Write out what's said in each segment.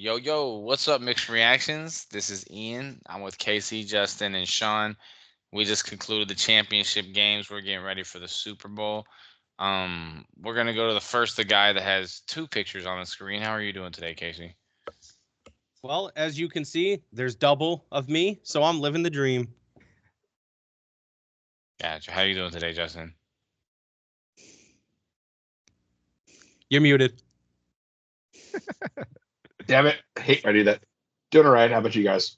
Yo, what's up, Mixed Reactions? This is Ian. I'm with Casey, Justin, and Sean. We just concluded the championship games. We're getting ready for the Super Bowl. We're gonna go to the guy that has two pictures on the screen. How are you doing today, Casey? Well, as you can see, there's double of me, so I'm living the dream. Gotcha. How you doing today, Justin? You're muted. Damn it. I hate when I do that. Doing all right. How about you guys?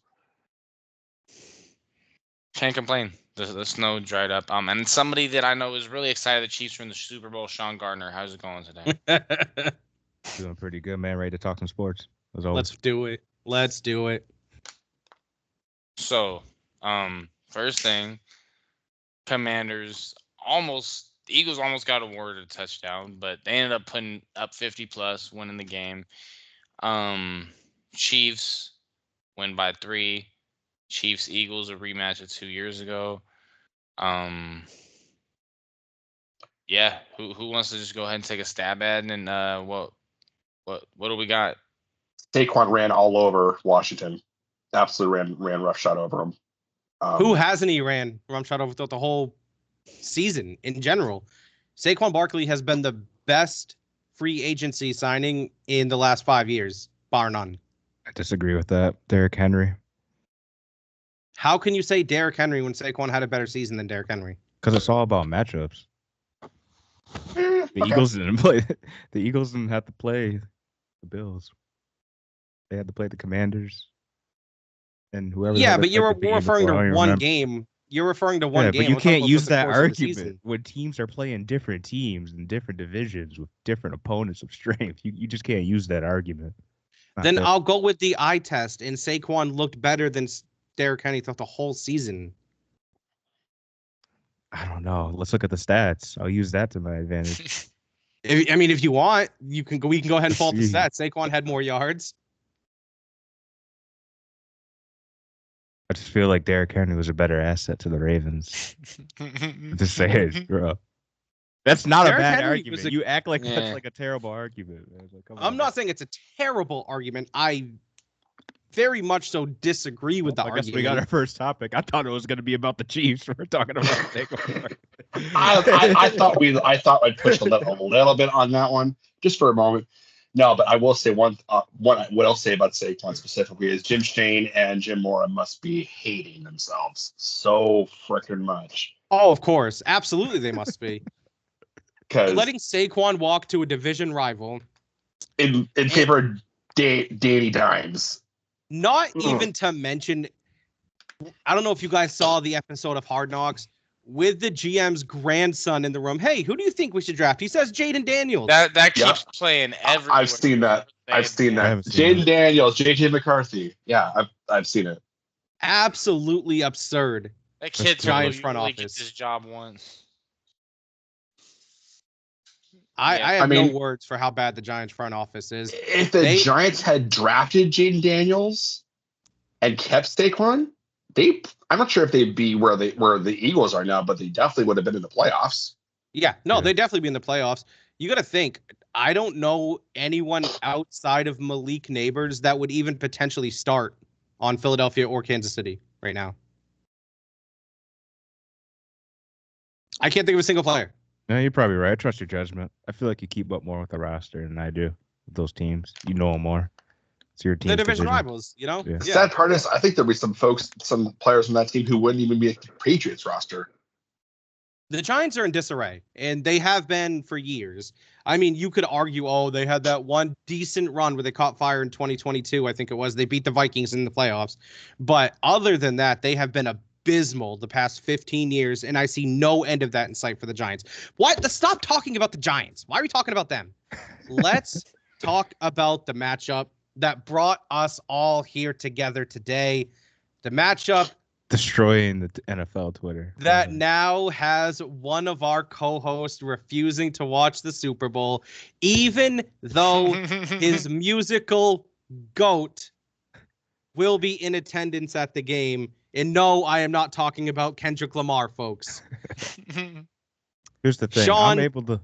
Can't complain. The snow dried up. And somebody that I know is really excited the Chiefs are in the Super Bowl, Sean Gardner. How's it going today? Doing pretty good, man. Ready to talk some sports. As always. Let's do it. So, first thing, Commanders the Eagles almost got awarded a touchdown, but they ended up putting up 50 plus, winning the game. Chiefs win by 3. Chiefs Eagles, a rematch of 2 years ago. Yeah, who wants to just go ahead and take a stab at it? And what do we got? Saquon ran all over Washington. Absolutely ran roughshod over them. Who hasn't he ran roughshod over throughout the whole season in general? Saquon Barkley has been the best free agency signing in the last 5 years, bar none. I disagree with that. Derrick Henry. How can you say Derrick Henry when Saquon had a better season than Derrick Henry? Because it's all about matchups. Eagles didn't play. The Eagles didn't have to play the Bills. They had to play the Commanders and whoever. Yeah, but you're referring to one game. You're referring to one game. But you can't use that argument when teams are playing different teams in different divisions with different opponents of strength. You just can't use that argument. Then I'll go with the eye test, and Saquon looked better than Derrick Henry throughout the whole season. I don't know. Let's look at the stats. I'll use that to my advantage. If you want, we can go ahead and pull up the stats. Saquon had more yards. I just feel like Derrick Henry was a better asset to the Ravens. Just say it, bro. That's not Derrick a bad Henry argument. You act like that's like a terrible argument. Like, I'm not saying it's a terrible argument. I very much so disagree with the argument. I guess we got our first topic. I thought it was going to be about the Chiefs. We're talking about Saquon. I thought I'd push a little bit on that one just for a moment. No, but I will say what I'll say about Saquon specifically is Jim Shane and Jim Mora must be hating themselves so freaking much. Oh, of course. Absolutely they must be. Because letting Saquon walk to a division rival in favor of Danny Dimes. Not even to mention, I don't know if you guys saw the episode of Hard Knocks with the GM's grandson in the room. Hey, who do you think we should draft? He says Jaden Daniels. That keeps playing everywhere. I've seen that. Jaden Daniels, JJ McCarthy. Yeah, I've seen it. Absolutely absurd. That kid's Giants front office gets his job once. I have no words for how bad the Giants front office is. If the Giants had drafted Jaden Daniels and kept Saquon, I'm not sure if they'd be where the Eagles are now, but they definitely would have been in the playoffs. Yeah, they'd definitely be in the playoffs. You got to think, I don't know anyone outside of Malik Neighbors that would even potentially start on Philadelphia or Kansas City right now. I can't think of a single player. No, you're probably right. I trust your judgment. I feel like you keep up more with the roster than I do with those teams. You know them more. It's your team. The division rivals, you know? Yeah. The sad part is I think there'll be some players from that team who wouldn't even be at the Patriots roster. The Giants are in disarray, and they have been for years. I mean, you could argue, they had that one decent run where they caught fire in 2022, I think it was. They beat the Vikings in the playoffs. But other than that, they have been abysmal the past 15 years, and I see no end of that in sight for the Giants. Let's stop talking about the Giants. Why are we talking about them? Let's talk about the matchup that brought us all here together today. The matchup destroying the NFL Twitter that now has one of our co-hosts refusing to watch the Super Bowl, even though his musical goat will be in attendance at the game. And no, I am not talking about Kendrick Lamar, folks. Here's the thing. Sean, I'm able to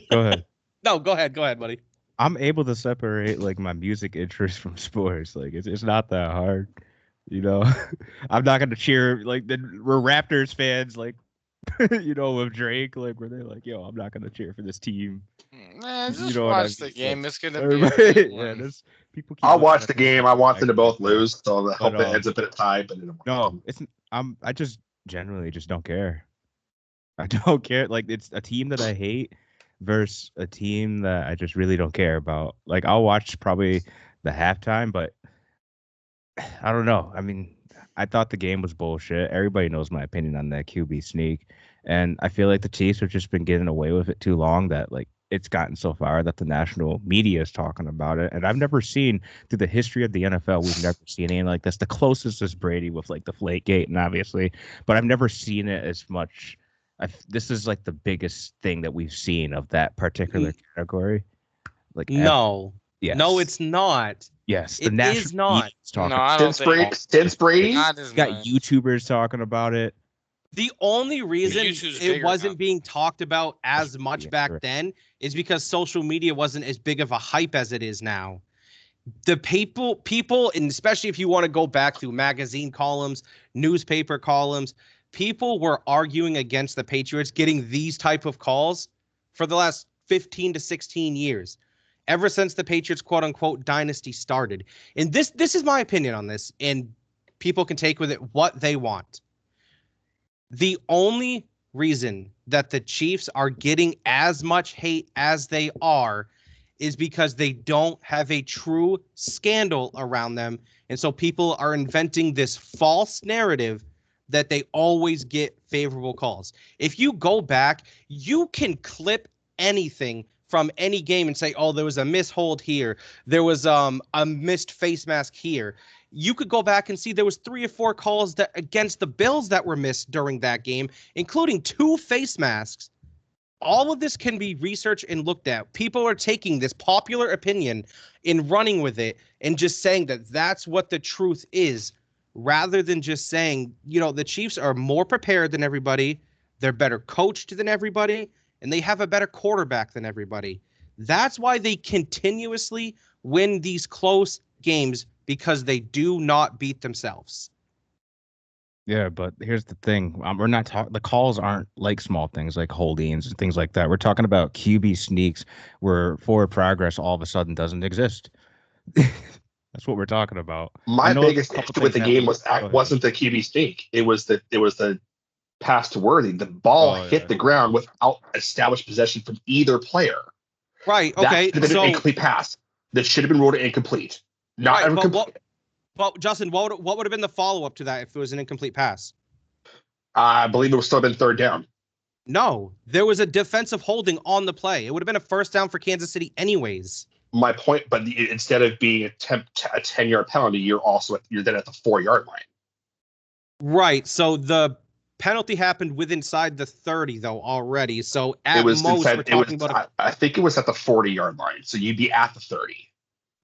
go ahead. No, go ahead, buddy. I'm able to separate like my music interest from sports. Like it's not that hard, you know. I'm not gonna cheer like we're Raptors fans, like with Drake, like where they're like, yo, I'm not gonna cheer for this team. Man, You just know what I watch mean? the game. Like, It's gonna be a good yeah, one. that's people keep I'll looking watch at the this game. like I it's want them to both basketball. lose, so I But hope it ends up in a tie. But it won't no, happen. I just generally just don't care. I don't care. Like it's a team that I hate versus a team that I just really don't care about. Like I'll watch probably the halftime, but I don't know. I mean, I thought the game was bullshit. Everybody knows my opinion on that QB sneak, and I feel like the Chiefs have just been getting away with it too long. That like it's gotten so far that the national media is talking about it, and I've never seen through the history of the NFL, we've never seen anything like this. The closest is Brady with like the Flakegate, and obviously, but I've never seen it as much. This is like the biggest thing that we've seen of that particular category. Like ever. No. Yes. No, it's not. Yes, the It national is not. media is talking. No, I don't think Since Brady, not as You got much. YouTubers talking about it. The only reason YouTube's it bigger wasn't now. being talked about as much Yeah, back correct. then is because social media wasn't as big of a hype as it is now. The people, and especially if you want to go back through magazine columns, newspaper columns, people were arguing against the Patriots getting these type of calls for the last 15 to 16 years, ever since the Patriots quote unquote dynasty started. And this is my opinion on this, and people can take with it what they want. The only reason that the Chiefs are getting as much hate as they are is because they don't have a true scandal around them. And so people are inventing this false narrative that they always get favorable calls. If you go back, you can clip anything from any game and say, oh, there was a mishold here. There was a missed face mask here. You could go back and see there was 3 or 4 calls that against the Bills that were missed during that game, including 2 face masks. All of this can be researched and looked at. People are taking this popular opinion and running with it and just saying that that's what the truth is, rather than just saying, the Chiefs are more prepared than everybody. They're better coached than everybody, and they have a better quarterback than everybody. That's why they continuously win these close games, because they do not beat themselves. Yeah, but here's the thing. We're not talking. The calls aren't like small things like holdings and things like that. We're talking about QB sneaks where forward progress all of a sudden doesn't exist. That's what we're talking about. my biggest issue with the game wasn't the QB sneak. It was the pass to Worthy. The ball hit the ground without established possession from either player. Right. That Okay. should have been an incomplete pass. That should have been ruled incomplete. Not right, incomplete. But Justin, what would have been the follow up to that if it was an incomplete pass? I believe it would still have been third down. No, there was a defensive holding on the play. It would have been a first down for Kansas City anyways. My point, but instead of being a 10-yard penalty, you're then at the 4-yard line. Right. So the penalty happened inside the 30 though already. So at most we're talking about I think it was at the 40-yard line. So you'd be at the 30.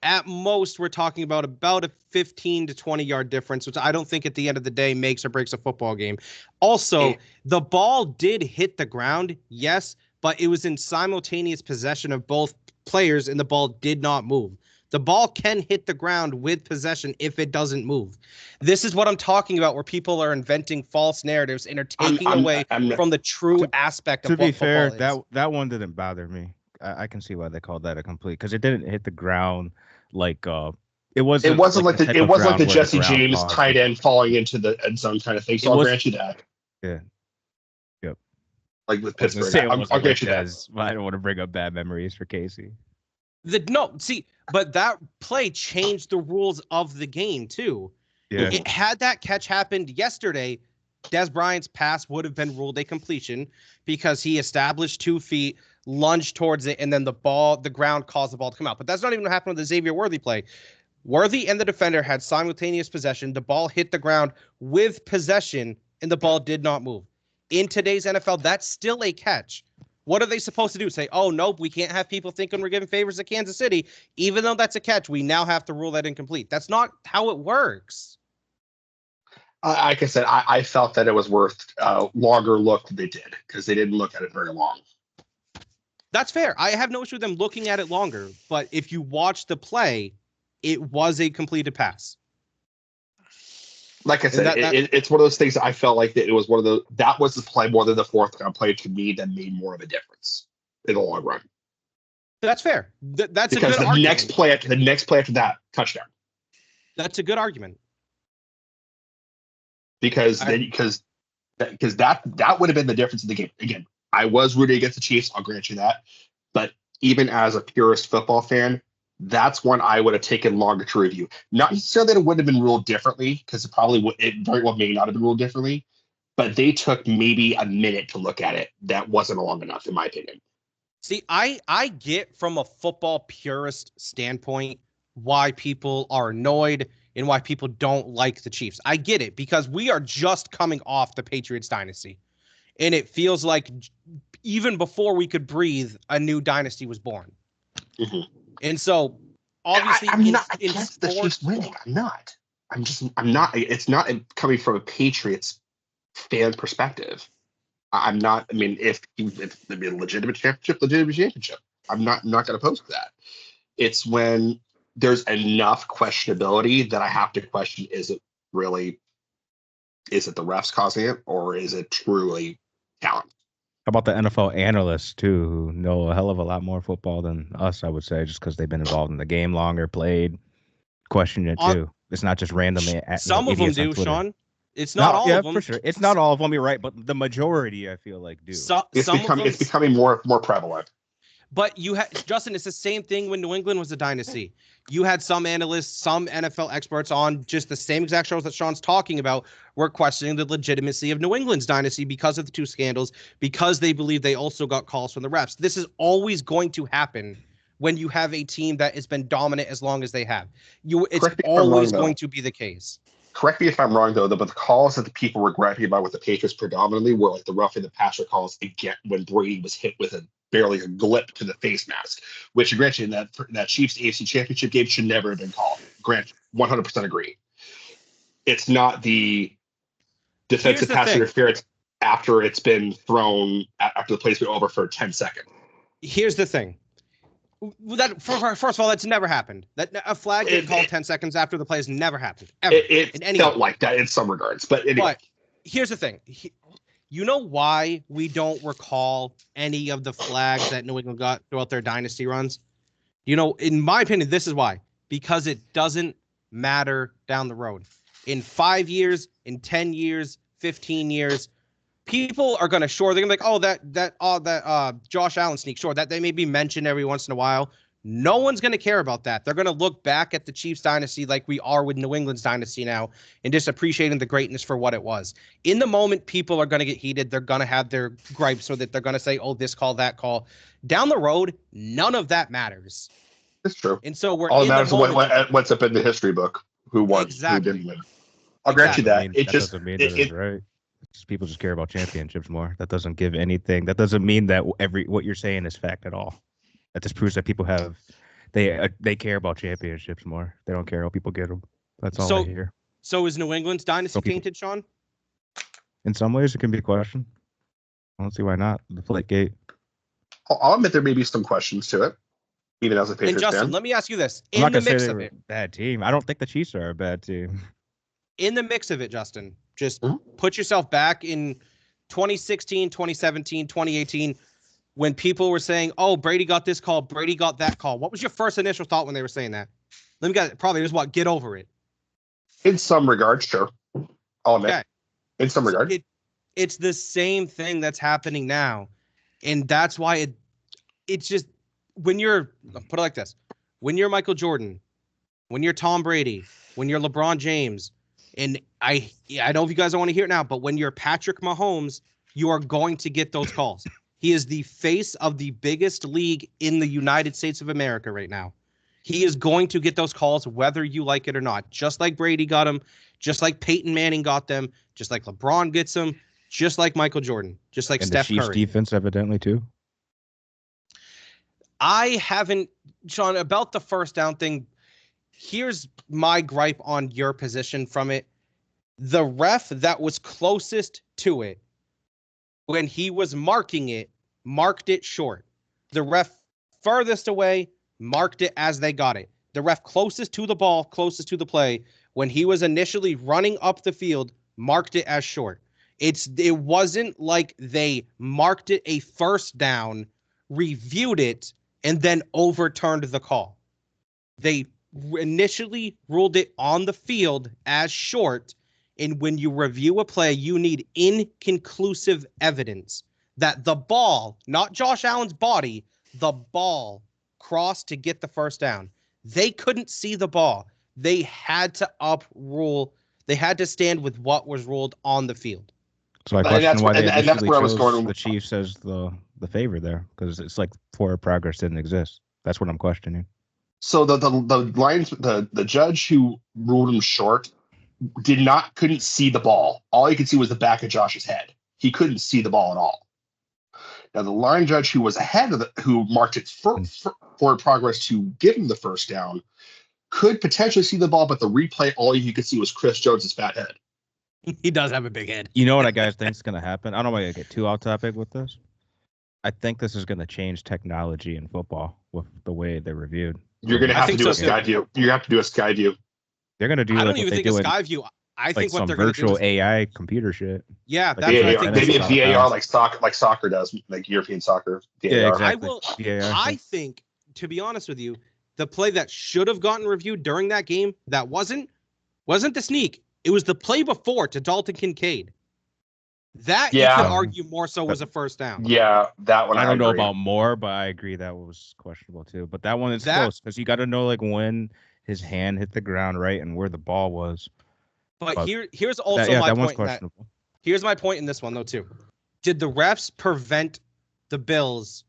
At most we're talking about a 15 to 20-yard difference, which I don't think at the end of the day makes or breaks a football game. Also, the ball did hit the ground, yes, but it was in simultaneous possession of both players and the ball did not move. The ball can hit the ground with possession if it doesn't move. This is what I'm talking about, where people are inventing false narratives and are taking away from the true aspect of what football is. To be fair, that one didn't bother me. I can see why they called that a complete, because it didn't hit the ground like it wasn't like the Jesse James tight end falling into the end zone kind of thing. So I'll grant you that. Yeah. Yep. Like with Pittsburgh, I'll grant you that. I don't want to bring up bad memories for Casey. But that play changed the rules of the game too. Yeah. Had that catch happened yesterday, Des Bryant's pass would have been ruled a completion because he established 2 feet, lunged towards it, and then the ground caused the ball to come out. But that's not even what happened with the Xavier Worthy play. Worthy and the defender had simultaneous possession. The ball hit the ground with possession, and the ball did not move. In today's NFL, that's still a catch. What are they supposed to do? Say, oh, nope, we can't have people thinking we're giving favors to Kansas City. Even though that's a catch, we now have to rule that incomplete. That's not how it works. Like I said, I felt that it was worth a longer look than they did, because they didn't look at it very long. That's fair. I have no issue with them looking at it longer. But if you watch the play, it was a completed pass. Like I said, it's one of those things that I felt like that it was one of the that was the play more than the fourth down play to me that made more of a difference in the long run. That's fair. That's because a good the argument. next play after that touchdown. That's a good argument. Because that would have been the difference in the game. Again, I was rooting against the Chiefs. I'll grant you that. But even as a purist football fan, that's one I would have taken longer to review. Not necessarily that it would have been ruled differently, because it very well may not have been ruled differently. But they took maybe a minute to look at it. That wasn't long enough, in my opinion. See, I get from a football purist standpoint why people are annoyed and why people don't like the Chiefs. I get it, because we are just coming off the Patriots dynasty. And it feels like even before we could breathe, a new dynasty was born. Mm-hmm. And so, obviously, I'm not against the Chiefs winning. I'm not. It's not coming from a Patriots fan perspective. I'm not. I mean, if a legitimate championship, I'm not going to oppose that. It's when there's enough questionability that I have to question: is it the refs causing it, or is it truly talent? How about the NFL analysts too, who know a hell of a lot more football than us? I would say, just because they've been involved in the game longer, played, question it too. It's not just randomly. Some of them do, Sean. It's not all of them. For sure. It's not all of them. You're right, but the majority, I feel like, do. It's becoming more prevalent. But you had Justin. It's the same thing when New England was a dynasty. You had some analysts, some NFL experts on just the same exact shows that Sean's talking about were questioning the legitimacy of New England's dynasty because of the two scandals, because they believe they also got calls from the refs. This is always going to happen when you have a team that has been dominant as long as they have. It's always going to be the case. Correct me if I'm wrong, though, but the calls that the people were griping about with the Patriots predominantly were like the roughing the passer calls again when Brady was hit with barely a glip to the face mask, which, granted, that Chiefs AFC Championship game should never have been called. Grant, 100% agree. It's not the defensive pass interference after it's been thrown, after the play's been over for 10 seconds. Here's the thing. First of all, that's never happened. That a flag gets called 10 seconds after the play has never happened. Ever. It felt like that in some regards. But anyway. But here's the thing. You know why we don't recall any of the flags that New England got throughout their dynasty runs? In my opinion, this is why. Because it doesn't matter down the road. In 5 years, in 10 years, 15 years, people are going to they're going to be like, oh, that Josh Allen sneak, that they may be mentioned every once in a while. No one's going to care about that. They're going to look back at the Chiefs dynasty like we are with New England's dynasty now and just appreciating the greatness for what it was. In the moment, people are going to get heated. They're going to have their gripes so that they're going to say, oh, this call, that call. Down the road, none of that matters. It's true. And so we're all that matters what's up in the history book. Who won? Exactly. Who didn't win? I'll grant you that. That doesn't mean that it's right. People just care about championships more. That doesn't give anything. That doesn't mean that what you're saying is fact at all. That just proves that people they care about championships more. They don't care how people get them. That's all I hear. So is New England's dynasty tainted, Sean? In some ways, it can be a question. I don't see why not. The Deflategate. I'll admit there may be some questions to it, even as a Patriots fan. And Justin, let me ask you this: I'm not gonna say they're a bad team. I don't think the Chiefs are a bad team. In the mix of it, Justin, just put yourself back in 2016, 2017, 2018, when people were saying, oh, Brady got this call, Brady got that call. What was your first initial thought when they were saying that? Let me get probably just get over it. In some regards, sure. I'll admit. Okay. In some regards. It's the same thing that's happening now. And that's why it's just when you're, put it like this, when you're Michael Jordan, when you're Tom Brady, when you're LeBron James, and I don't know if you guys don't want to hear it now, but when you're Patrick Mahomes, you are going to get those calls. He is the face of the biggest league in the United States of America right now. He is going to get those calls whether you like it or not. Just like Brady got them, just like Peyton Manning got them, just like LeBron gets them, just like Michael Jordan, just like Steph Curry. And the Chiefs defense evidently too. I haven't, Sean, about the first down thing. Here's my gripe on your position from it. The ref that was closest to it, when he was marking it, marked it short. The ref furthest away marked it as they got it. The ref closest to the ball, closest to the play, when he was initially running up the field, marked it as short. It wasn't like they marked it a first down, reviewed it, and then overturned the call. They initially ruled it on the field as short, and when you review a play, you need inconclusive evidence that the ball, not Josh Allen's body, the ball crossed to get the first down. They couldn't see the ball. They had to uprule. They had to stand with what was ruled on the field. So I question why they that's where I was chose going. The Chiefs as the favor there, because it's like forward progress didn't exist. That's what I'm questioning. So the Lions, the judge who ruled him short couldn't see the ball. All he could see was the back of Josh's head. He couldn't see the ball at all. Now the line judge who was ahead of who marked it forward progress to give him the first down could potentially see the ball, but the replay, all you could see was Chris Jones's fat head. He does have a big head. You know what I guys think is going to happen? I don't want to get too off topic with this. I think this is going to change technology in football with the way they're reviewed. You're going to have to do a sky view. You have to do a sky view. They're going to do. I don't even think a sky view. I think what they're going to do virtual AI computer shit. Yeah, like that's what I think. Maybe a VAR like soccer does, like European soccer. VAR. Yeah, exactly. I think, to be honest with you, the play that should have gotten reviewed during that game that wasn't the sneak. It was the play before to Dalton Kincaid. That you could argue more so was a first down. Yeah, that one I don't know about more, but I agree that was questionable too. But that one is close because you got to know like when his hand hit the ground, right, and where the ball was. But here's also my point. Here's my point in this one though too. Did the refs prevent the Bills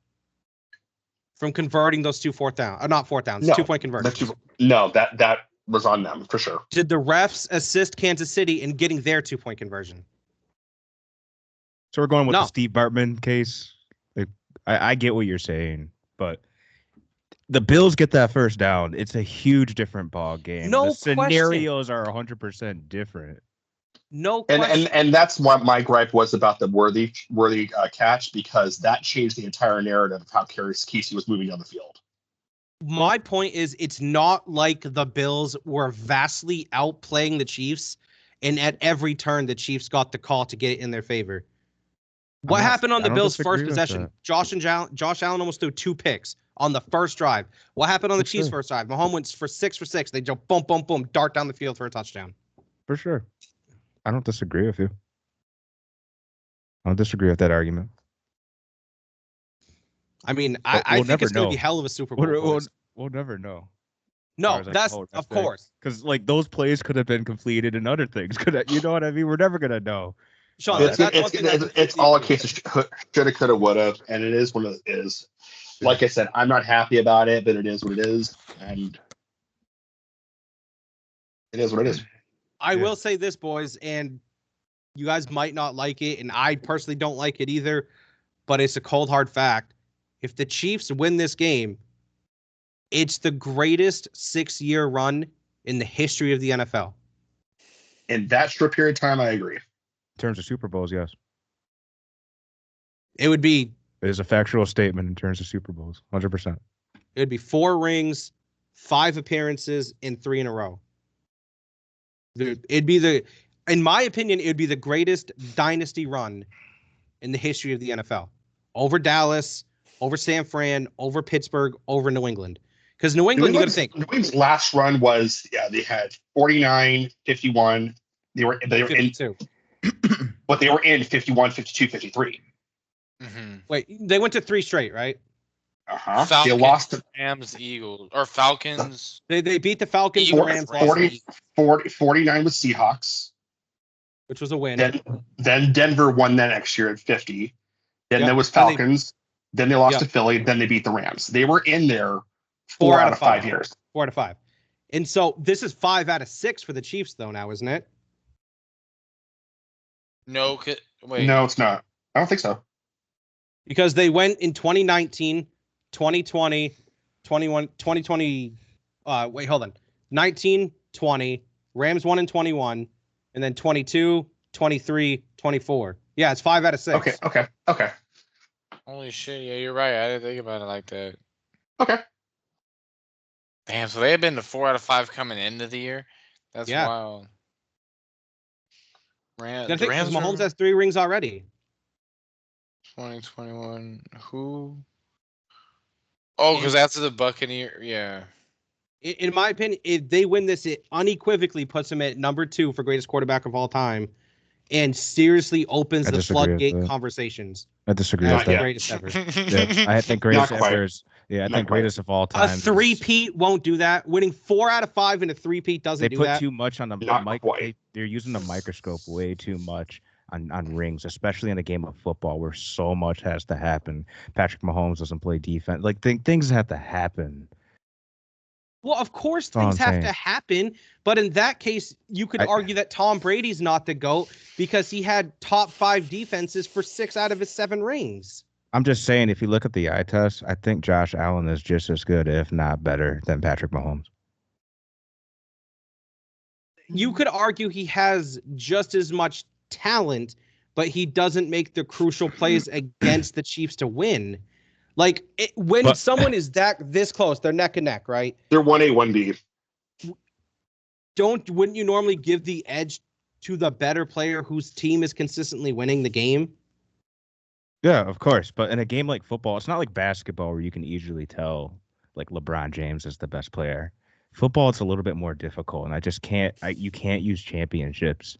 from converting those two fourth downs? Not fourth downs, no, 2-point conversions. No, that was on them for sure. Did the refs assist Kansas City in getting their 2-point conversion? So we're going with the Steve Bartman case. Like, I get what you're saying, but the Bills get that first down. It's a huge different ball game. No the scenarios are 100% different. No question. And that's what my gripe was about the worthy catch, because that changed the entire narrative of how Kesey was moving down the field. My point is, it's not like the Bills were vastly outplaying the Chiefs, and at every turn the Chiefs got the call to get it in their favor. What happened on the Bills' first possession? Josh Allen almost threw 2 picks on the first drive. What happened on the Chiefs' first drive? Mahomes went for 6 for 6. They jump, boom, boom, boom, dart down the field for a touchdown. For sure. I don't disagree with you. I don't disagree with that argument. I mean, I think it's going to be hell of a Super Bowl. We'll never know. No, that's of course. Because like those plays could have been completed and other things could have, you know what I mean? We're never going to know. Sean, it's all a case of shoulda, coulda, woulda, and it is what it is. Like I said, I'm not happy about it, but it is what it is, and it is what it is. I will say this, boys, and you guys might not like it, and I personally don't like it either, but it's a cold, hard fact. If the Chiefs win this game, it's the greatest 6-year run in the history of the NFL. In that short period of time, I agree. In terms of Super Bowls, yes. It would be... It is a factual statement in terms of Super Bowls, 100%. It would be 4 rings, 5 appearances, and 3 in a row. It'd be in my opinion, it would be the greatest dynasty run in the history of the NFL. Over Dallas, over San Fran, over Pittsburgh, over New England. Because New England, you got to think. New England's last run was, they had 49, 51. They were 52. But they were in 51, 52, 53. Mm-hmm. Wait, they went to 3 straight, right? Uh-huh. Falcons, they lost to Rams, Eagles, or Falcons. They beat the Falcons. 49 with Seahawks, which was a win. Then Denver won that next year at 50. Then there was Falcons. Then they lost to Philly. Then they beat the Rams. They were in there 4 out of 5 years. 4 out of 5. And so this is 5 out of 6 for the Chiefs, though, now, isn't it? No, wait. No, it's not. I don't think so. Because they went in 2019, 2020, 21, 2020. Wait, hold on. 19, 20. Rams won in 21. And then 22, 23, 24. Yeah, it's 5 out of 6. Okay. Holy shit! Yeah, you're right. I didn't think about it like that. Okay. Damn. So they have been to 4 out of 5 coming into the year. That's Yeah. wild. You The gotta think, because Rams Mahomes are has 3 rings already. 2021. Who? Oh, because And after the Buccaneer, yeah. in my opinion, if they win this, it unequivocally puts him at number 2 for greatest quarterback of all time, and seriously opens I the disagree with floodgate that. conversations I disagree as with Not the yet. that. greatest ever. Yeah, I think greatest Not quite. ever is. Yeah, I Not think quite. greatest of all A time. is- three-peat won't do that. Winning 4 out of 5 in a three-peat doesn't They do put that. too much on the Not mic. quite. They're using the microscope way too much on rings, especially in a game of football where so much has to happen. Patrick Mahomes doesn't play defense. Like things have to happen. Well, of course That's all things I'm have saying. to happen, but in that case, you could argue that Tom Brady's not the GOAT because he had top 5 defenses for 6 out of his 7 rings. I'm just saying, if you look at the eye test, I think Josh Allen is just as good, if not better, than Patrick Mahomes. You could argue he has just as much talent, but he doesn't make the crucial plays against the Chiefs to win. Like when someone is this close, they're neck and neck, right? They're 1A, 1B. Wouldn't you normally give the edge to the better player whose team is consistently winning the game? Yeah, of course. But in a game like football, it's not like basketball where you can easily tell like LeBron James is the best player. Football, it's a little bit more difficult, and I just can't. You can't use championships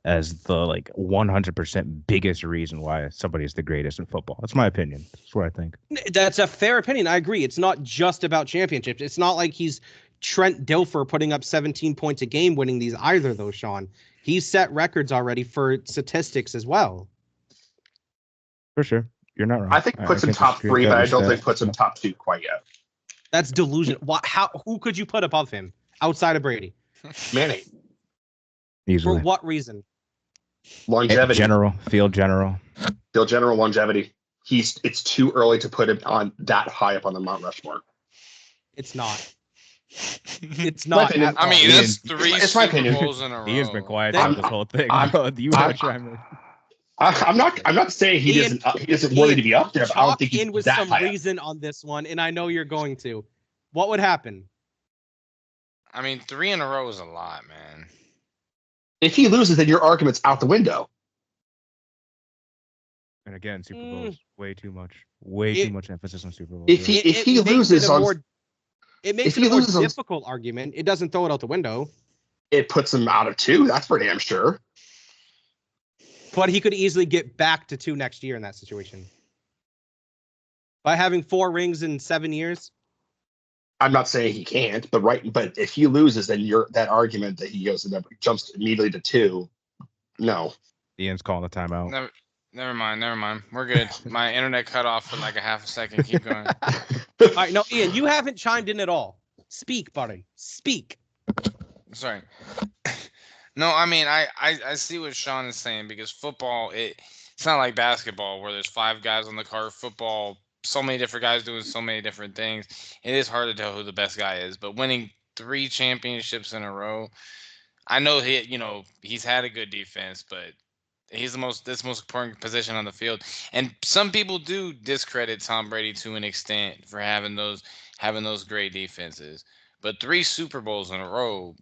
as the like 100% biggest reason why somebody is the greatest in football. That's my opinion. That's what I think. That's a fair opinion. I agree. It's not just about championships. It's not like he's Trent Dilfer putting up 17 points a game winning these either, though, Sean. He's set records already for statistics as well. For sure. You're not wrong. I think puts him top 3, but I don't think puts him top 2 quite yet. That's delusion. Who could you put above him outside of Brady? Manning. Easily. For what reason? Longevity. Field general. Field general longevity. It's too early to put him on that high up on the Mount Rushmore. It's not. It's not. I mean, that's 3 it's my opinion. Super Bowls in a row. Ian's been quiet through this whole thing. I'm not saying he isn't worthy to be up there, but I don't think he's in with that some high reason on this one, and I know you're going to. What would happen? I mean, 3 in a row is a lot, man. If he loses, then your argument's out the window. And again, Super Bowls, way too much. Too much emphasis on Super Bowls. If he loses it makes it a more difficult argument. It doesn't throw it out the window. It puts him out of 2. That's for damn sure. But he could easily get back to 2 next year in that situation. By having 4 rings in 7 years. I'm not saying he can't, but if he loses, then that argument that he goes and jumps immediately to 2. No. Ian's calling the timeout. Never mind. We're good. My internet cut off for like a half a second. Keep going. All right, no, Ian, you haven't chimed in at all. Speak, buddy. Speak. Sorry. No, I mean, I see what Sean is saying, because football, it's not like basketball where there's 5 guys on the card. Football, so many different guys doing so many different things. It is hard to tell who the best guy is. But winning 3 championships in a row, I know he's had a good defense, but he's the most important position on the field. And some people do discredit Tom Brady to an extent for having those great defenses. But 3 Super Bowls in a row.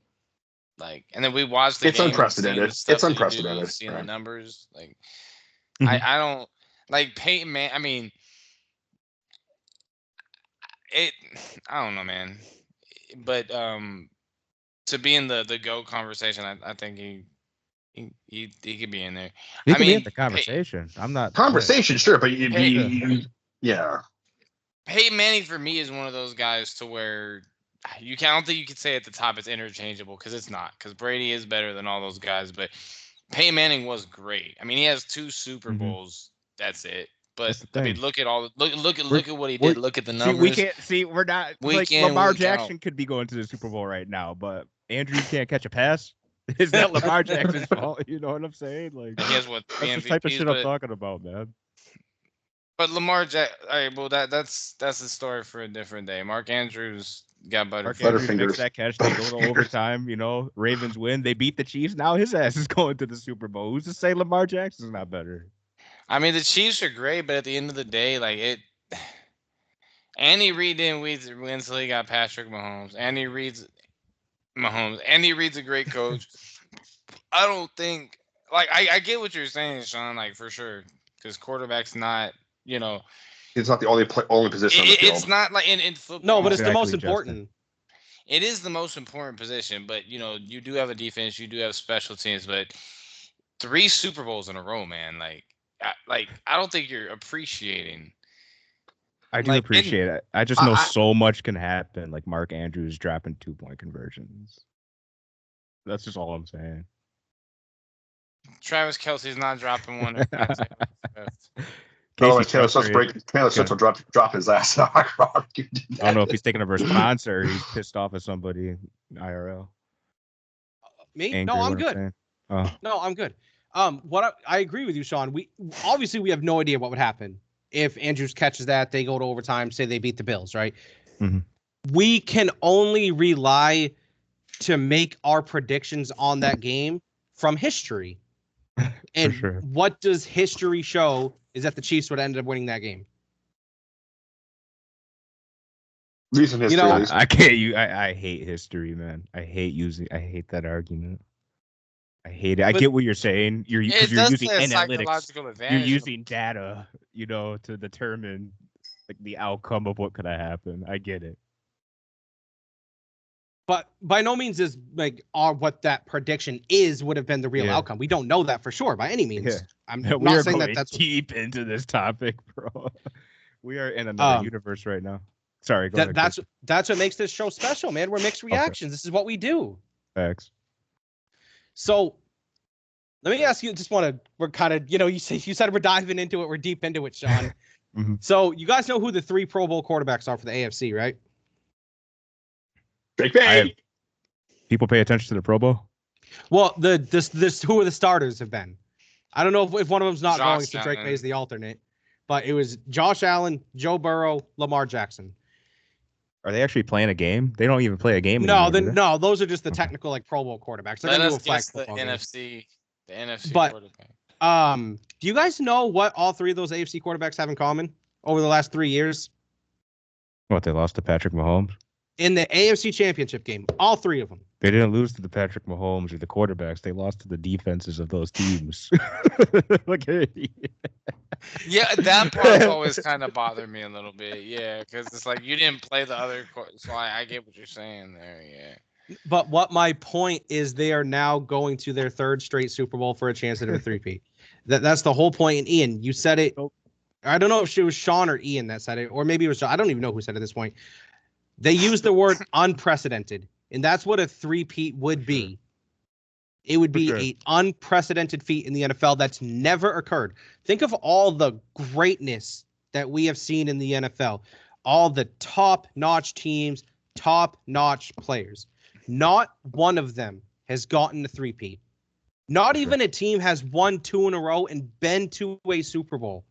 And then we watched the It's unprecedented. It's unprecedented. Seeing the numbers, Mm-hmm. I don't like Peyton Man. I mean, I don't know, man. But to be in the GOAT conversation, I think he could be in there. He could be in the conversation. I'm not conversation, sure, but yeah. Peyton Manning for me is one of those guys to where I don't think you could say at the top it's interchangeable, because it's not. Because Brady is better than all those guys, but Peyton Manning was great. I mean, he has 2 Super Bowls. That's it. But I mean, look at what he did. Look at the numbers. We can't see. We're not like Lamar Jackson could be going to the Super Bowl right now, but Andrew can't catch a pass. Is that Lamar Jackson's fault? You know what I'm saying? Like, guess what? That's the type of shit I'm talking about, man. But Lamar Jackson. All right, well that's a story for a different day. Mark Andrews got Butterfingers. Makes that catch. They go to overtime. Ravens win. They beat the Chiefs. Now his ass is going to the Super Bowl. Who's to say Lamar Jackson's not better? I mean, the Chiefs are great, but at the end of the day, like Andy Reid didn't win until he got Patrick Mahomes. Andy Reid's a great coach. I don't think like I get what you're saying, Sean. Like for sure, because quarterback's not It's not the only position on the field. it's not like in football. No, but it's the most Exactly, important. It is the most important position, but you do have a defense, you do have special teams, but 3 Super Bowls in a row, man. I don't think you're appreciating. I do appreciate it. I just know so much can happen, like Mark Andrews dropping 2-point conversions. That's just all I'm saying. Travis Kelce's not dropping one. Taylor Swift will drop his ass. I don't know if he's taking a response or he's pissed off at somebody IRL. Me? Angry, No, I'm good. No, I'm good. I agree with you, Sean. We have no idea what would happen if Andrews catches that. They go to overtime. Say they beat the Bills, right? Mm-hmm. We can only rely to make our predictions on that game from history. And sure. What does history show is that the Chiefs would end up winning that game. Recent history. I can't. I hate history, man. I hate that argument. I hate it. I get what you're saying. You're using analytics. You're using data, to determine like the outcome of what could have happened. I get it. But by no means is what that prediction would have been the real outcome. We don't know that for sure by any means. Yeah. I'm not saying that's deep into this topic, bro. We are in another universe right now. Sorry, go ahead. That's what makes this show special, man. We're mixed reactions. Okay. This is what we do. Facts. So let me ask you. We're kind of you said we're diving into it. We're deep into it, Sean. Mm-hmm. So you guys know who the 3 Pro Bowl quarterbacks are for the AFC, right? People pay attention to the Pro Bowl. Well, this who are the starters have been. I don't know if one of them's not going, so Drake May is the alternate. But it was Josh Allen, Joe Burrow, Lamar Jackson. Are they actually playing a game? They don't even play a game anymore. No, those are just the technical Pro Bowl quarterbacks. They're gonna do a flag football game. The NFC but, quarterback. Do you guys know what all 3 of those AFC quarterbacks have in common over the last 3 years? What, they lost to Patrick Mahomes? In the AFC Championship game, all 3 of them. They didn't lose to the Patrick Mahomes or the quarterbacks. They lost to the defenses of those teams. Yeah, that part always kind of bothered me a little bit. Yeah, because it's like you didn't play the other. So I get what you're saying there. Yeah. But what my point is, they are now going to their 3rd straight Super Bowl for a chance at a 3-peat. That's the whole point. And Ian, you said it. I don't know if it was Sean or Ian that said it, or maybe it was Sean. I don't even know who said it at this point. They used the word unprecedented, and that's what a 3-peat would be. It would be an unprecedented feat in the NFL that's never occurred. Think of all the greatness that we have seen in the NFL, all the top-notch teams, top-notch players. Not one of them has gotten a 3-peat. Not even a team has won 2 in a row and been to a Super Bowl.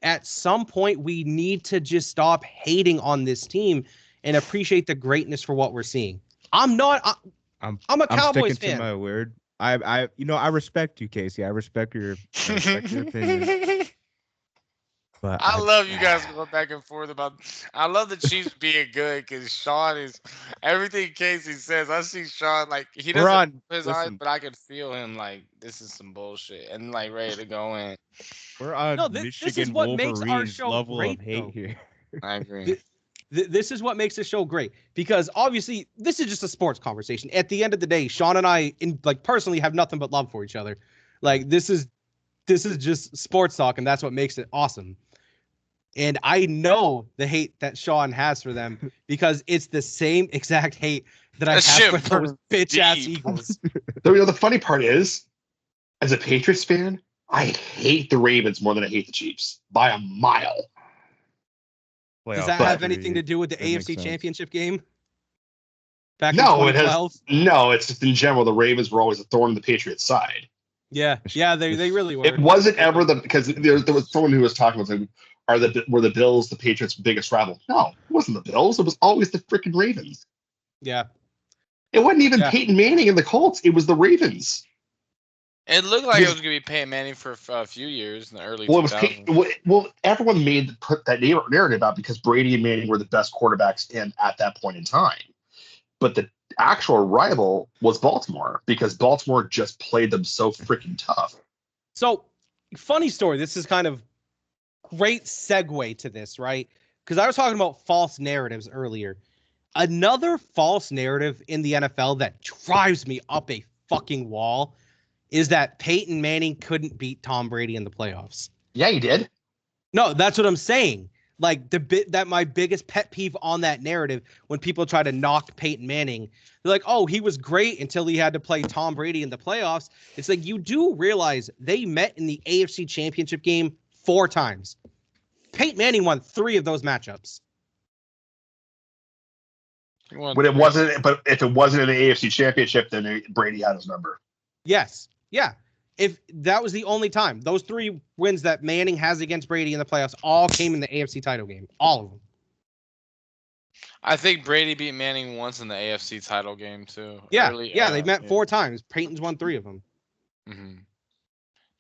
At some point, we need to just stop hating on this team and appreciate the greatness for what we're seeing. I'm a Cowboys fan. To my word. I respect you, Casey. I respect your opinion. But I love you guys going back and forth about. I love the Chiefs being good because Sean is everything Casey says. I see Sean like he doesn't put his eyes, but I can feel him like this is some bullshit and like ready to go in. We're on Michigan Wolverines level of hate here. I agree. This is what makes the show great because obviously this is just a sports conversation. At the end of the day, Sean and I, personally, have nothing but love for each other. Like this is just sports talk, and that's what makes it awesome. And I know the hate that Sean has for them because it's the same exact hate that I have for those bitch ass Eagles. The funny part is, as a Patriots fan, I hate the Ravens more than I hate the Chiefs by a mile. Does that have anything to do with the AFC Championship game? No, it has. No, it's just in general the Ravens were always a thorn in the Patriots' side. Yeah, they really were. It wasn't ever because there was someone who was talking about saying, were the Bills the Patriots' biggest rival? No, it wasn't the Bills. It was always the freaking Ravens. Yeah. It wasn't even Peyton Manning and the Colts. It was the Ravens. It looked like it was going to be Peyton Manning for a few years in the early Well, 2000s. well, everyone put that narrative out because Brady and Manning were the best quarterbacks at that point in time. But the actual rival was Baltimore because Baltimore just played them so freaking tough. So, funny story. This is kind of great segue to this, right? Because I was talking about false narratives earlier. Another false narrative in the NFL that drives me up a fucking wall is that Peyton Manning couldn't beat Tom Brady in the playoffs. Yeah, he did. No, that's what I'm saying. Like my biggest pet peeve on that narrative when people try to knock Peyton Manning, they're like, "Oh, he was great until he had to play Tom Brady in the playoffs." It's like you do realize they met in the AFC Championship game 4 times. Peyton Manning won 3 of those matchups. But if it wasn't an AFC Championship, then Brady had his number. Yes. Yeah. If that was the only time, those 3 wins that Manning has against Brady in the playoffs all came in the AFC title game. All of them. I think Brady beat Manning once in the AFC title game too. Yeah. They met 4 times. Peyton's won 3 of them. Mm-hmm.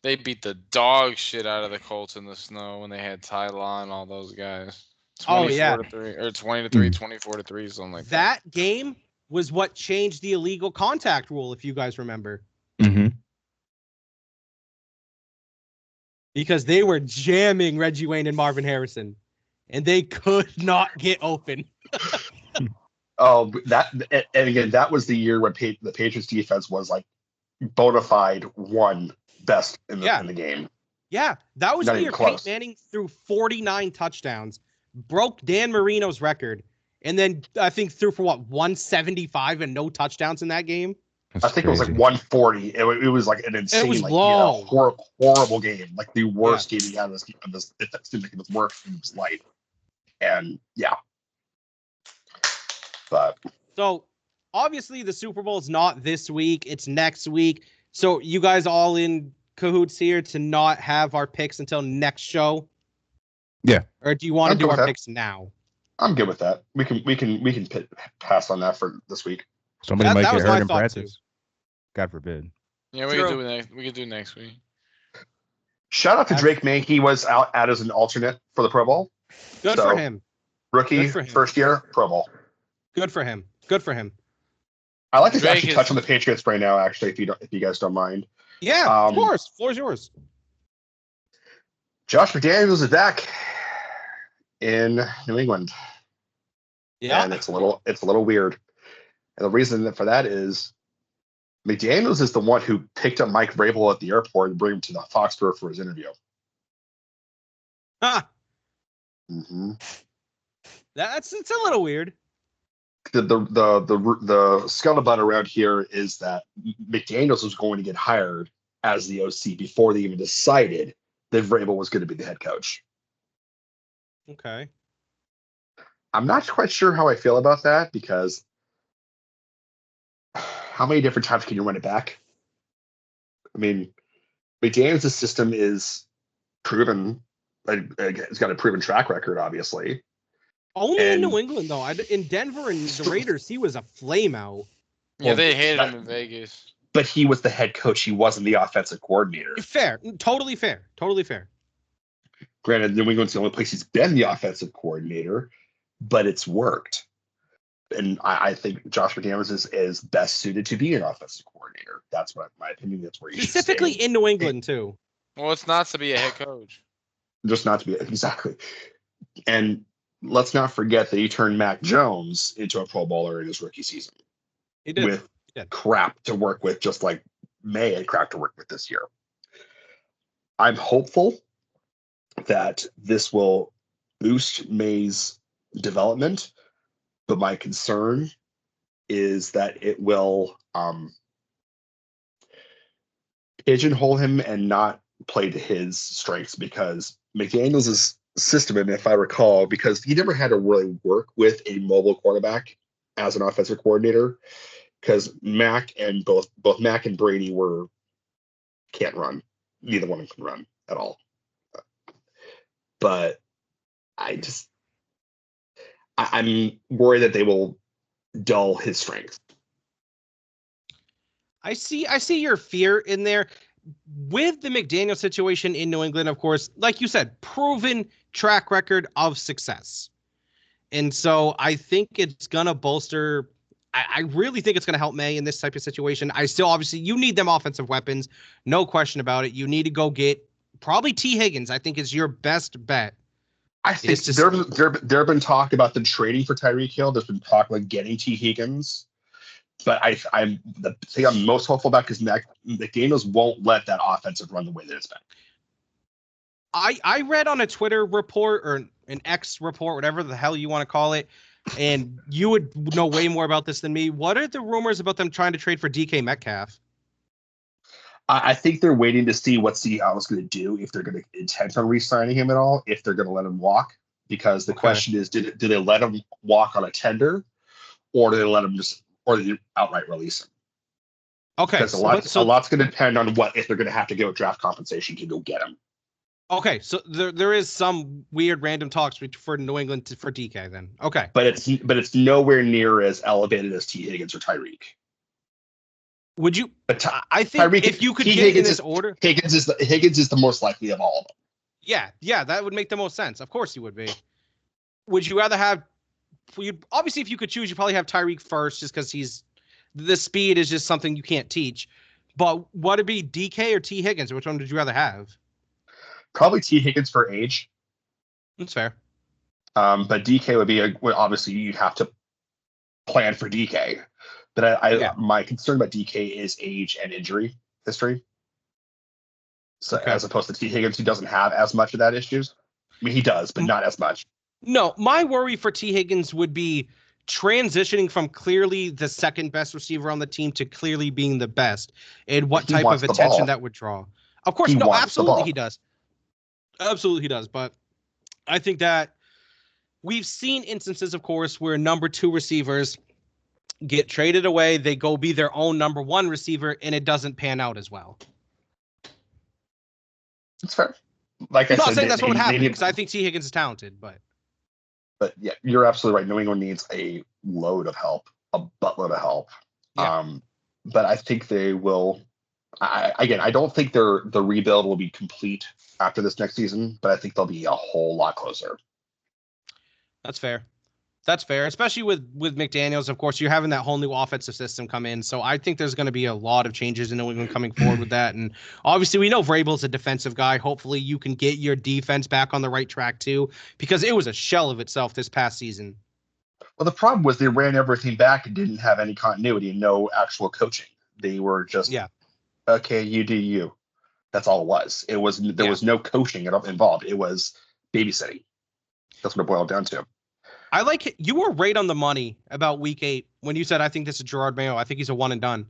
They beat the dog shit out of the Colts in the snow when they had Tyler and all those guys. 24-3 or 20-3, 24-3, something like that. That game was what changed the illegal contact rule, if you guys remember. Mm-hmm. Because they were jamming Reggie Wayne and Marvin Harrison, and they could not get open. Oh, and again, that was the year when the Patriots defense was like bona fide one best in the game. Yeah, that was the year Peyton Manning threw 49 touchdowns, broke Dan Marino's record, and then I think threw for 175 and no touchdowns in that game. I think it was like 140. It was like an insane, it was low. Horrible game, like the worst game he had of this. It seemed like it was worse in his life, and yeah. But so obviously the Super Bowl is not this week; it's next week. So you guys all in cahoots here to not have our picks until next show? Yeah. Or do you want to do our picks now? I'm good with that. We can pass on that for this week. Somebody might get hurt in practice. God forbid. Yeah, we can do next week. Shout out to Drake May. He was out as an alternate for the Pro Bowl. Good for him. Rookie, first year, Pro Bowl. Good for him. Good for him. I like to actually touch on the Patriots right now, actually, if you guys don't mind. Yeah, of course. Floor's yours. Josh McDaniels is back in New England. Yeah. And it's a little weird. And the reason for that is McDaniels is the one who picked up Mike Vrabel at the airport and bring him to the Foxborough for his interview. Ah. Mm-hmm. It's a little weird. The scuttlebutt around here is that McDaniels was going to get hired as the OC before they even decided that Vrabel was going to be the head coach. Okay. I'm not quite sure how I feel about that because how many different times can you run it back? I mean, McDaniels' system is proven. It's got a proven track record, obviously. Only in New England, though. In Denver and the Raiders, he was a flame out. Yeah, they hated him in Vegas. But he was the head coach. He wasn't the offensive coordinator. Fair. Totally fair. Totally fair. Granted, New England's the only place he's been the offensive coordinator, but it's worked. And I think Josh McDaniels is best suited to be an offensive coordinator. That's my opinion. That's where he specifically in New England, too. Well, it's not to be a head coach. Just not to be. Exactly. And let's not forget that he turned Mac Jones into a Pro Bowler in his rookie season. He did. With crap to work with, just like May had crap to work with this year. I'm hopeful that this will boost May's development, but my concern is that it will pigeonhole him and not play to his strengths, because McDaniels' system, and if I recall, because he never had to really work with a mobile quarterback as an offensive coordinator, because Mac and both Mac and Brady can't run. Neither one of them can run at all. But I'm worried that they will dull his strength. I see your fear in there. with the McDaniel situation in New England, of course, like you said, proven track record of success. And so I think it's going to bolster. I really think it's going to help May in this type of situation. I still, obviously, you need them offensive weapons. No question about it. You need to go get probably T. Higgins, I think, is your best bet. I think there have been talk about them trading for Tyreek Hill. There's been talk about getting T. Higgins. But I'm the thing I'm most hopeful about because McDaniels won't let that offensive run the way that it's been. I read on a Twitter report or an X report, whatever the hell you want to call it, and you would know way more about this than me. What are the rumors about them trying to trade for DK Metcalf? I think they're waiting to see what Seattle's going to do, if they're going to intend on re-signing him at all, if they're going to let him walk. Because the question is, do they let him walk on a tender, or do they let him or do they outright release him? Okay. Because a lot's going to depend on if they're going to have to give draft compensation to go get him. Okay, so there is some weird random talks for New England for DK then. Okay. But it's nowhere near as elevated as T. Higgins or Tyreek. Would you? But I think Tyreek, if you could get Higgins in this order, Higgins is the most likely of all of them. Yeah, that would make the most sense. Of course, you would be. Would you rather have? Obviously, if you could choose, you probably have Tyreek first, just because the speed is just something you can't teach. But would it be DK or T. Higgins? Which one would you rather have? Probably T. Higgins for age. That's fair. But DK would be obviously you have to plan for DK. But my concern about DK is age and injury history. So as opposed to T. Higgins, who doesn't have as much of that issues. I mean, he does, but not as much. No, my worry for T. Higgins would be transitioning from clearly the second best receiver on the team to clearly being the best, and what type of attention that would draw. Of course, no, absolutely he does. Absolutely he does. But I think that we've seen instances, of course, where number 2 receivers get traded away. They go be their own number 1 receiver, and it doesn't pan out as well. That's fair. Like I'm not saying that's what would happen because I think T. Higgins is talented, but yeah, you're absolutely right. New England needs a load of help, a buttload of help. Yeah. But I think they will. I don't think the rebuild will be complete after this next season, but I think they'll be a whole lot closer. That's fair. That's fair, especially with McDaniels. Of course, you're having that whole new offensive system come in, so I think there's going to be a lot of changes in New England coming forward with that. And obviously, we know Vrabel's a defensive guy. Hopefully, you can get your defense back on the right track too, because it was a shell of itself this past season. Well, the problem was they ran everything back and didn't have any continuity and no actual coaching. They were just okay, you do you. That's all it was. There was no coaching involved. It was babysitting. That's what it boiled down to. I like it. You were right on the money about week 8 when you said, I think this is Gerard Mayo. I think he's a one and done.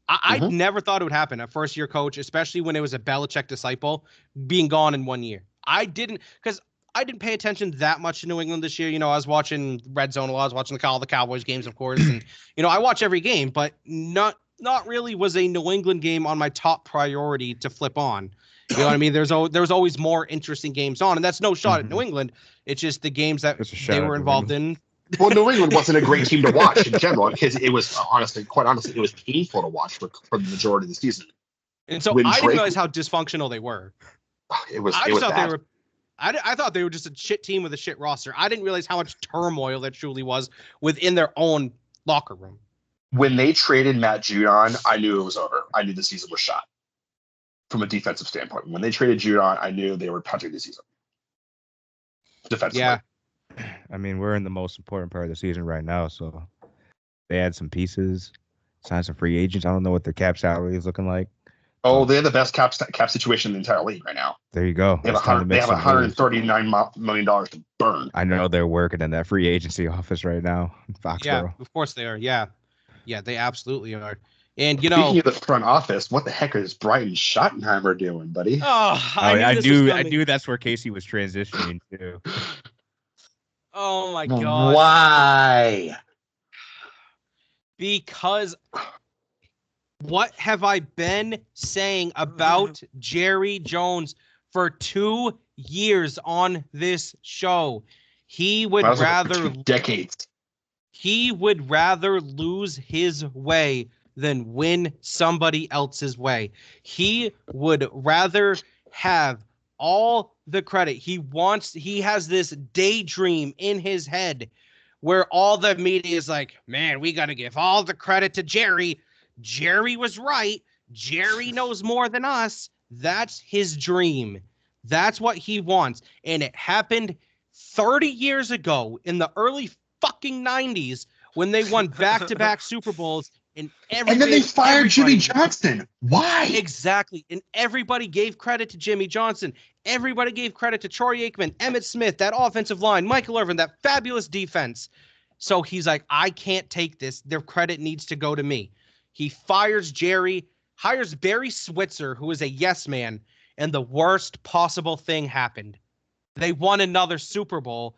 I never thought it would happen. A first-year coach, especially when it was a Belichick disciple, being gone in 1 year. Because I didn't pay attention that much to New England this year. You know, I was watching Red Zone a lot. I was watching all the Cowboys games, of course. And, I watch every game, but not really was a New England game on my top priority to flip on. You know what I mean? There's always more interesting games on, and that's no shot at New England. It's just the games that they were involved in. Well, New England wasn't a great team to watch in general because it was quite honestly, it was painful to watch for the majority of the season. And so I didn't realize how dysfunctional they were. I thought they were just a shit team with a shit roster. I didn't realize how much turmoil there truly was within their own locker room. When they traded Matt Judon, I knew it was over. I knew the season was shot. From a defensive standpoint, when they traded Judon, I knew they were punting the season. Defensively. Yeah. I mean, we're in the most important part of the season right now, so they had some pieces, signed some free agents. I don't know what their cap salary is looking like. Oh, they have the best cap situation in the entire league right now. There you go. They have $139 million to burn. I know they're working in that free agency office right now in Foxborough. Yeah, of course they are. Yeah, they absolutely are. And speaking of the front office, what the heck is Brian Schottenheimer doing, buddy? I knew that's where Casey was transitioning to. Oh my God! Why? Because what have I been saying about Jerry Jones for 2 years on this show? He would rather decades. He would rather lose his way than win somebody else's way. He would rather have all the credit. He has this daydream in his head where all the media is like, man, we got to give all the credit to Jerry. Jerry was right. Jerry knows more than us. That's his dream. That's what he wants. And it happened 30 years ago in the early fucking 90s when they won back-to-back Super Bowls. And then they fired Jimmy Johnson. Why? Exactly. And everybody gave credit to Jimmy Johnson. Everybody gave credit to Troy Aikman, Emmitt Smith, that offensive line, Michael Irvin, that fabulous defense. So he's like, I can't take this. Their credit needs to go to me. He fires Jerry, hires Barry Switzer, who is a yes man, and the worst possible thing happened. They won another Super Bowl,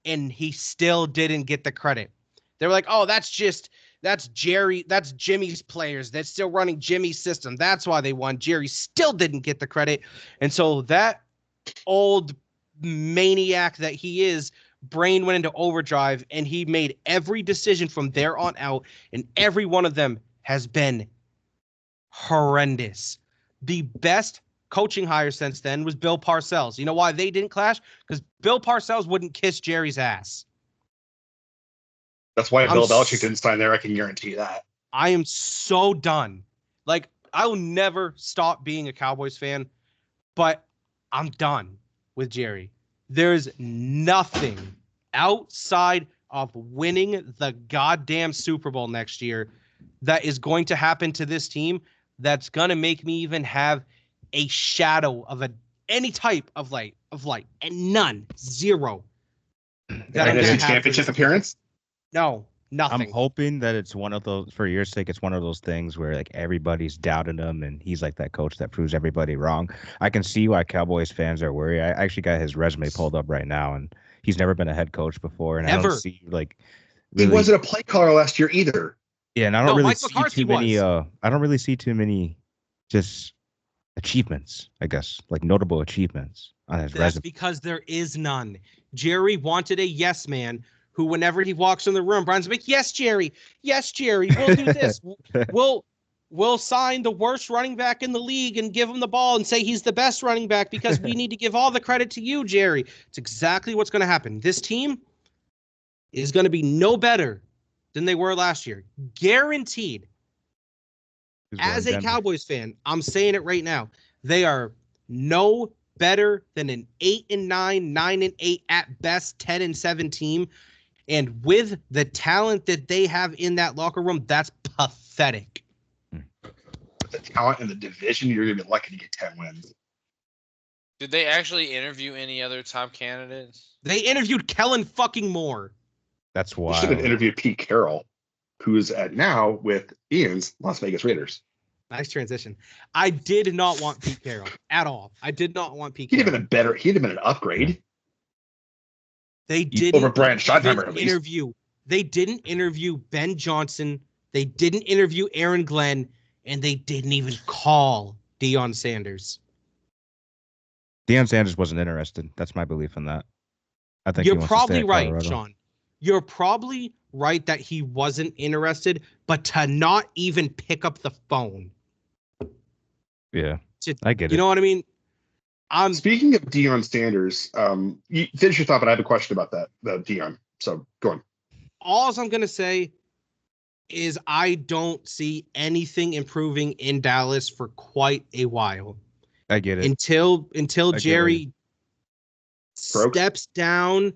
and he still didn't get the credit. They were like, oh, that's Jerry, that's Jimmy's players. That's still running Jimmy's system. That's why they won. Jerry still didn't get the credit. And so that old maniac that he is, brain went into overdrive, and he made every decision from there on out, and every one of them has been horrendous. The best coaching hire since then was Bill Parcells. You know why they didn't clash? Because Bill Parcells wouldn't kiss Jerry's ass. That's why Bill Belichick didn't sign there. I can guarantee that. I am so done. Like, I will never stop being a Cowboys fan, but I'm done with Jerry. There's nothing outside of winning the goddamn Super Bowl next year that is going to happen to this team that's going to make me even have a shadow of any type of light, and none, zero. That championship appearance? No, nothing. I'm hoping that it's one of those, for your sake, it's one of those things where like everybody's doubting him and he's like that coach that proves everybody wrong. I can see why Cowboys fans are worried. I actually got his resume pulled up right now, and he's never been a head coach before. And I don't see like really, he wasn't a play caller last year either. Yeah, and I don't really see too many. I don't really see too many just achievements, I guess, like notable achievements on his resume. That's because there is none. Jerry wanted a yes man who, whenever he walks in the room, Brian's like, yes, Jerry, we'll do this. We'll sign the worst running back in the league and give him the ball and say he's the best running back because we need to give all the credit to you, Jerry. It's exactly what's going to happen. This team is going to be no better than they were last year. Guaranteed. As a Cowboys fan, I'm saying it right now. They are no better than an 8-9, 9-8 at best, 10-7 team. And with the talent that they have in that locker room, that's pathetic. With the talent in the division, you're going to be lucky to get 10 wins. Did they actually interview any other top candidates? They interviewed Kellen fucking Moore. That's why. They should have interviewed Pete Carroll, who's at now with Ian's Las Vegas Raiders. Nice transition. I did not want Pete Carroll at all. I did not want Pete Carroll. He'd have been an upgrade. They didn't over Brian Schottenheimer, at least. interview. They didn't interview Ben Johnson. They didn't interview Aaron Glenn, and they didn't even call Deion Sanders. Deion Sanders wasn't interested. That's my belief in that. I think you're probably right, Sean. You're probably right that he wasn't interested, but to not even pick up the phone. Yeah, I get it. You know what I mean? Speaking of Deion Sanders, you finish your thought, but I have a question about that, Deion. So go on. All I'm going to say is I don't see anything improving in Dallas for quite a while. I get it. Until Jerry steps down.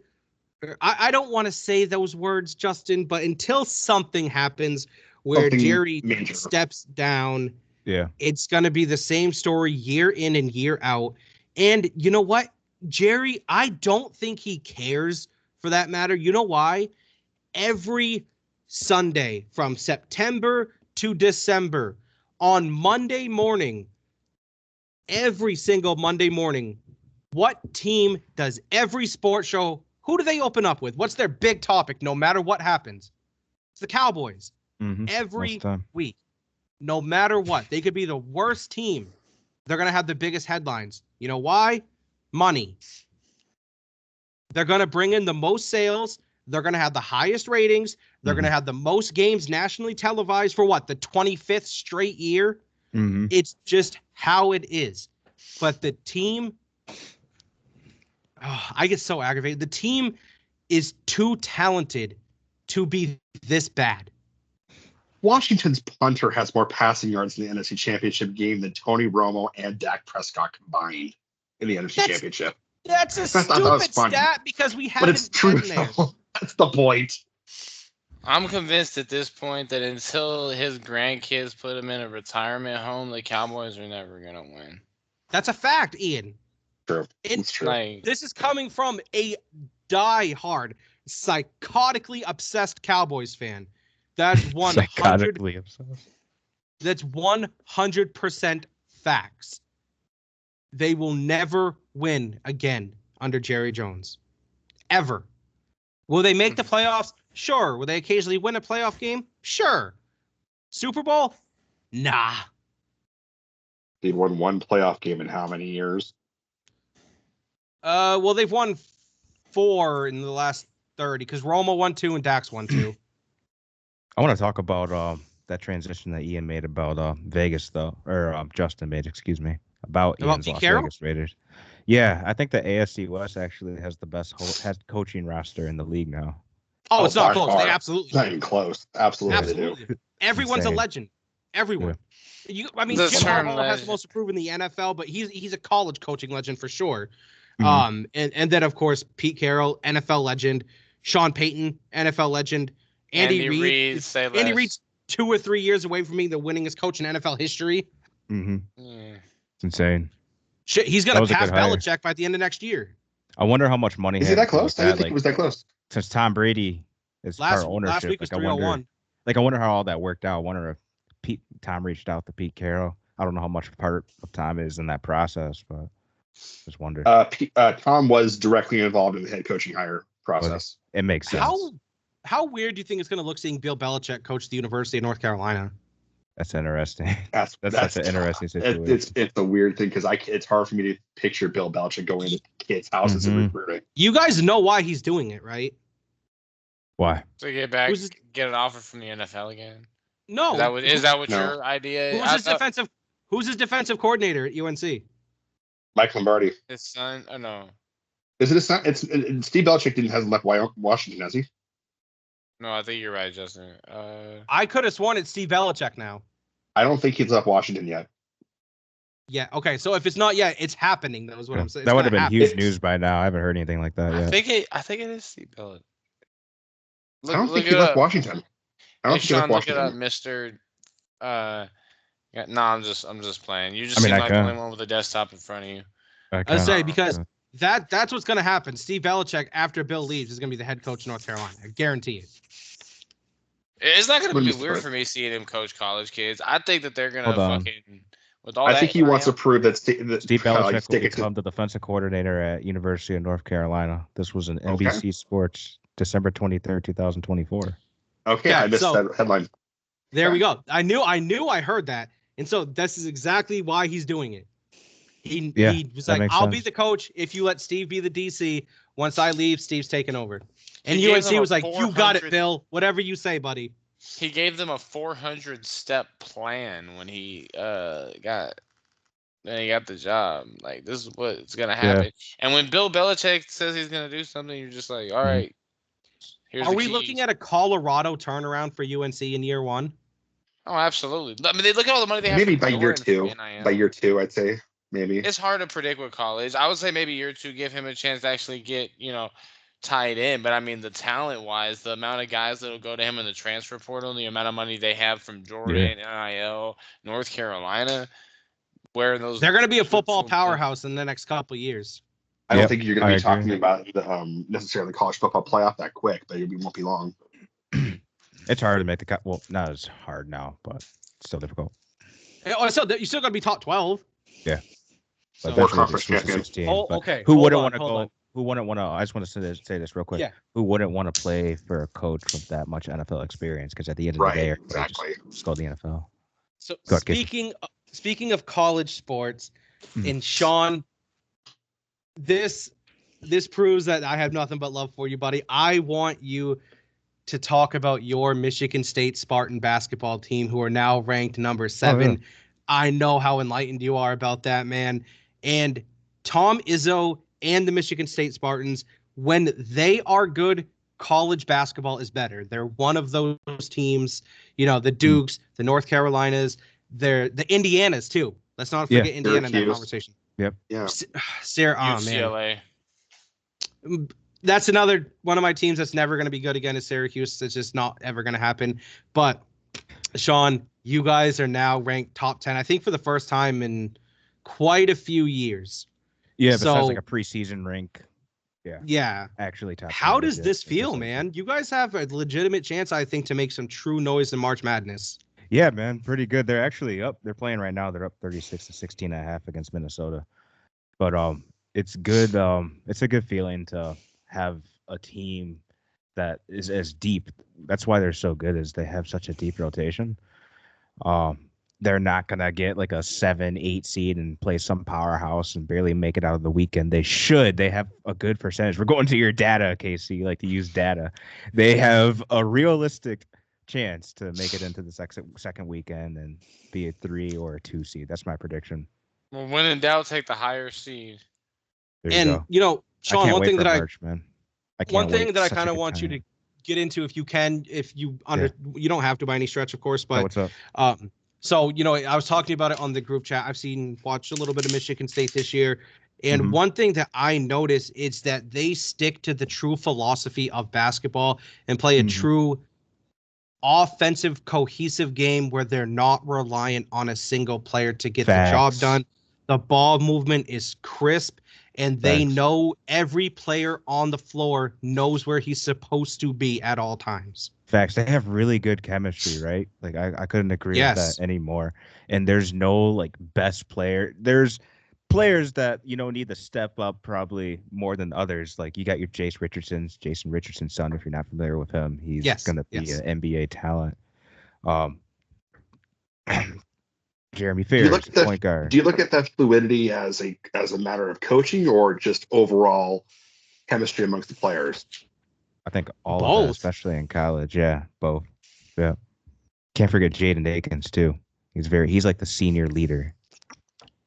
I don't want to say those words, Justin, but until something happens where Jerry steps down, it's going to be the same story year in and year out. And you know what, Jerry, I don't think he cares for that matter. You know why? Every Sunday from September to December on Monday morning, every single Monday morning, what team does every sports show, who do they open up with? What's their big topic no matter what happens? It's the Cowboys. Every week, no matter what. They could be the worst team. They're going to have the biggest headlines. You know why? Money. They're going to bring in the most sales. They're going to have the highest ratings. They're going to have the most games nationally televised for what, the 25th straight year? Mm-hmm. It's just how it is. But the team, I get so aggravated. The team is too talented to be this bad. Washington's punter has more passing yards in the NFC Championship game than Tony Romo and Dak Prescott combined in the NFC Championship. That's a stupid stat because we haven't been there. That's the point. I'm convinced at this point that until his grandkids put him in a retirement home, the Cowboys are never going to win. That's a fact, Ian. True. It's true. Like, this is coming from a die-hard, psychotically obsessed Cowboys fan. That's 100%. That's 100% facts. They will never win again under Jerry Jones. Ever. Will they make the playoffs? Sure. Will they occasionally win a playoff game? Sure. Super Bowl? Nah. They won one playoff game in how many years? Well, they've won 4 in the last 30 because Romo won 2 and Dax won 2. I want to talk about that transition that Ian made about Vegas, though, or Justin made, excuse me, about Ian's Las Vegas Raiders. Yeah, I think the AFC West actually has the best head coaching roster in the league now. Oh, it's not close. They absolutely. It's not even close. Absolutely. They do. Everyone's a legend. Everyone. Yeah. Jim Harbaugh has the most to prove in the NFL, but he's a college coaching legend for sure. Mm-hmm. And then of course Pete Carroll, NFL legend, Sean Payton, NFL legend, Andy Reid. Andy Reid's 2 or 3 years away from being the winningest coach in NFL history. Mm-hmm. Yeah. It's insane. Shit, he's gonna pass Belichick by the end of next year. I wonder how much money is he that close? I didn't think it was that close. Since Tom Brady is part of ownership, last week was 301. I wonder how all that worked out. I wonder if Tom reached out to Pete Carroll. I don't know how much part of Tom is in that process, but just wonder. Tom was directly involved in the head coaching hire process. It makes sense. How weird do you think it's going to look seeing Bill Belichick coach the University of North Carolina? That's interesting. That's such an interesting situation. It's a weird thing because it's hard for me to picture Bill Belichick going into kids' houses and recruiting. You guys know why he's doing it, right? Why? To get an offer from the NFL again. No. Is that what your idea is? Who's his defensive coordinator at UNC? Mike Lombardi. His son? Oh no. Is it his son? It's Steve Belichick hasn't left Washington, has he? No, I think you're right, Justin. I could have sworn it's Steve Belichick now. I don't think he's left Washington yet. Yeah. Okay. So if it's not yet, it's happening. That was what I'm saying. That would have been huge news by now. I haven't heard anything like that yet. I think it is Steve Belichick. I don't think he left Washington. I don't think he left Washington. Look it up, Mister. No, I'm just playing. You just seem like the only one with a desktop in front of you. I say because that's what's going to happen. Steve Belichick, after Bill leaves, is going to be the head coach of North Carolina. I guarantee it. It's not going to be weird for me seeing him coach college kids. I think that they're going to fucking with all. I think he wants to prove that Steve Belichick will become the defensive coordinator at University of North Carolina. This was an NBC Sports, December 23rd, 2024. Okay, I missed that headline. There we go. I knew I heard that, and so this is exactly why he's doing it. He was like, "I'll be the coach if you let Steve be the DC. Once I leave, Steve's taking over." And UNC was like, "You got it, Bill. Whatever you say, buddy." He gave them a 400-step plan when he got the job. Like, this is what's gonna happen. Yeah. And when Bill Belichick says he's gonna do something, you're just like, "All right." Are we looking at a Colorado turnaround for UNC in year 1? Oh, absolutely. I mean, they look at all the money they have. Maybe by year 2. By year 2, I'd say. Maybe it's hard to predict with college. I would say maybe year 2, give him a chance to actually get tied in. But I mean, the talent wise, the amount of guys that'll go to him in the transfer portal, the amount of money they have from Jordan, NIL, North Carolina, where those they're going to be a football powerhouse in the next couple of years. I don't think you're going to be talking about necessarily the college football playoff that quick, but it won't be long. It's hard to make the cut. Well, not as hard now, but still difficult. So you still got to be top 12. Yeah. But so conference champion. 16, okay. Who wouldn't want to go? Who wouldn't want to? I just want to say this real quick. Yeah. Who wouldn't want to play for a coach with that much NFL experience? Because at the end of the day, exactly. Just go to the NFL. So speaking of college sports, and Sean, this proves that I have nothing but love for you, buddy. I want you to talk about your Michigan State Spartan basketball team, who are now ranked number 7. Oh, yeah. I know how enlightened you are about that, man. And Tom Izzo and the Michigan State Spartans, when they are good, college basketball is better. They're one of those teams, the Dukes, the North Carolinas, they're the Indianas too. Let's not forget Indiana in that conversation. Yep. Yeah. Sarah, oh, UCLA. Man. That's another one of my teams that's never going to be good again is Syracuse. It's just not ever going to happen. But Sean, you guys are now ranked top 10, I think, for the first time in quite a few years. Yeah, besides like a preseason rank. Yeah. Yeah. Actually top 10. How does this feel, man? You guys have a legitimate chance, I think, to make some true noise in March Madness. Yeah, man, pretty good. They're actually up. They're playing right now. They're up 36-16.5 against Minnesota. But it's good. It's a good feeling to have a team that is as deep. That's why they're so good, is they have such a deep rotation. They're not gonna get like a 7-8 seed and play some powerhouse and barely make it out of the weekend. They should. They have a good percentage. We're going to your data, Casey. You like to use data. They have a realistic chance to make it into the second weekend and be a 3 or a 2 seed. That's my prediction. Well, when in doubt, take the higher seed. And Sean, one thing that I kind of want you to get into, if you can, you don't have to by any stretch, of course, but what's up? So, I was talking about it on the group chat. I've watched a little bit of Michigan State this year. And one thing that I notice is that they stick to the true philosophy of basketball and play a true offensive, cohesive game where they're not reliant on a single player to get the job done. The ball movement is crisp, and they know every player on the floor knows where he's supposed to be at all times. Facts. They have really good chemistry, right? Like I couldn't agree with that anymore. And there's no like best player. There's players that need to step up probably more than others. Like you got your Jason Richardson's son. If you're not familiar with him, he's going to be an NBA talent. Jeremy Fears, point guard. Do you look at that fluidity as a matter of coaching or just overall chemistry amongst the players? I think all of that, especially in college. Yeah, both. Yeah. Can't forget Jaden Akins too. He's like the senior leader.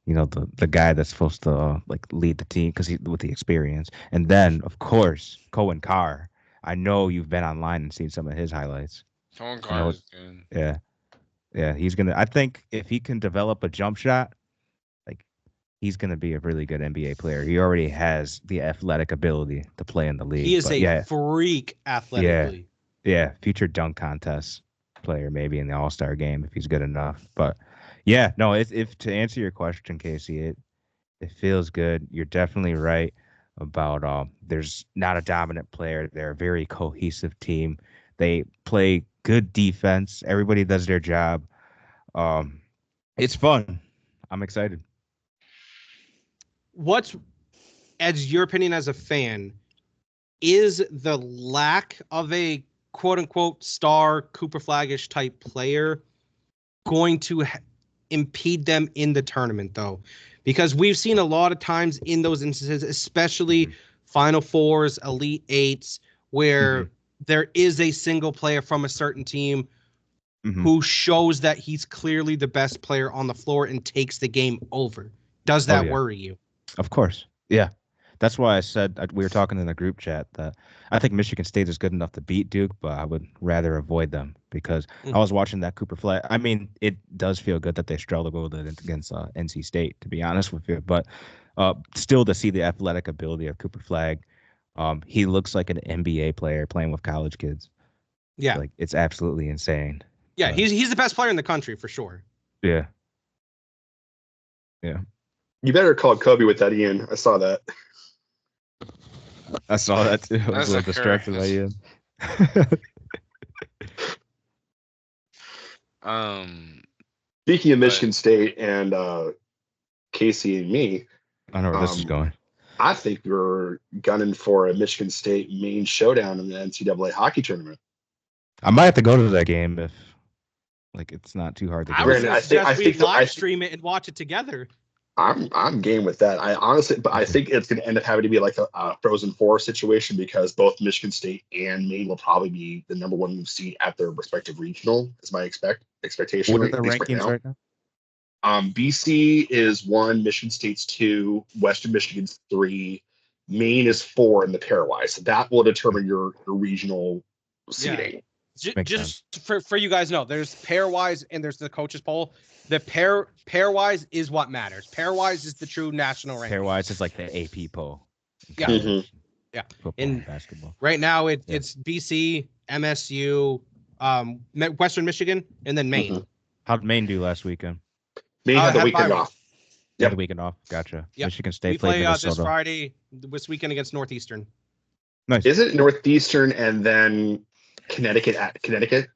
The guy that's supposed to lead the team because with the experience. And then of course Cohen Carr. I know you've been online and seen some of his highlights. Cohen Carr is good. Yeah. Yeah, he's gonna. I think if he can develop a jump shot, he's gonna be a really good NBA player. He already has the athletic ability to play in the league. He is a freak athletically. Yeah, future dunk contest player, maybe in the All-Star game if he's good enough. But yeah, no. If to answer your question, Casey, it feels good. You're definitely right about there's not a dominant player. They're a very cohesive team. They play good defense. Everybody does their job. It's fun. I'm excited. What's, as your opinion as a fan, is the lack of a quote unquote star Cooper Flaggish type player going to impede them in the tournament though? Because we've seen a lot of times in those instances, especially Final Fours, Elite Eights, where there is a single player from a certain team who shows that he's clearly the best player on the floor and takes the game over. Does that worry you? Of course. Yeah. That's why I said we were talking in the group chat that I think Michigan State is good enough to beat Duke, but I would rather avoid them because I was watching that Cooper Flag. I mean, it does feel good that they struggled against NC State, to be honest with you. But still to see the athletic ability of Cooper Flag, he looks like an NBA player playing with college kids. Yeah. It's absolutely insane. Yeah, he's the best player in the country for sure. Yeah. Yeah. You better call Kobe with that, Ian. I saw that. I saw that too. I was a little distracted by Ian. Speaking of Michigan State and Casey and me, I know where this is going. I think we're gunning for a Michigan State main showdown in the NCAA hockey tournament. I might have to go to that game if it's not too hard to get. I think live stream it and watch it together. I'm game with that. I honestly, but I think it's going to end up having to be like a Frozen Four situation because both Michigan State and Maine will probably be the number one seed at their respective regional. Is my expectation. What are right, the at least rankings right now? BC is 1, Michigan State's 2, Western Michigan's 3, Maine is 4 in the pairwise. So that will determine your regional seeding. Just for you guys know, there's pairwise and there's the coaches poll. The pairwise is what matters. Pairwise is the true national ranking. Pairwise is like the AP poll. Yeah. Mhm. Yeah. Football In and basketball. Right now it's BC, MSU, Western Michigan, and then Maine. Mhm. How'd Maine do last weekend? Maine had the weekend off. Yep. The weekend off. Gotcha. Yep. Michigan State We played play Minnesota. this Friday, this weekend against Northeastern. Nice. Is it Northeastern and then Connecticut at Connecticut?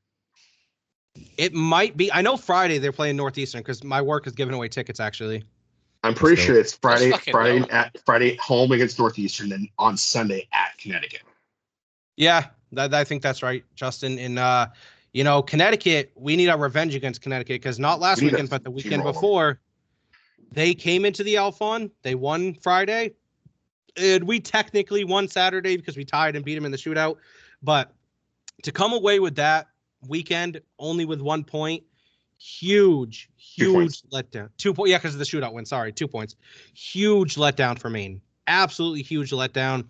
It might be. I know Friday they're playing Northeastern because my work is giving away tickets. Actually, I'm pretty sure it's Friday. fucking Friday home against Northeastern, then on Sunday at Connecticut. yeah, I think that's right, Justin. And Connecticut, we need our revenge against Connecticut because not last weekend, but the weekend before, they came into the Alphon. They won Friday, and we technically won Saturday because we tied and beat them in the shootout. But to come away with that weekend only with 1 point, huge letdown. 2 points, yeah, because of the shootout win. Sorry, 2 points. Huge letdown for Maine. Absolutely huge letdown.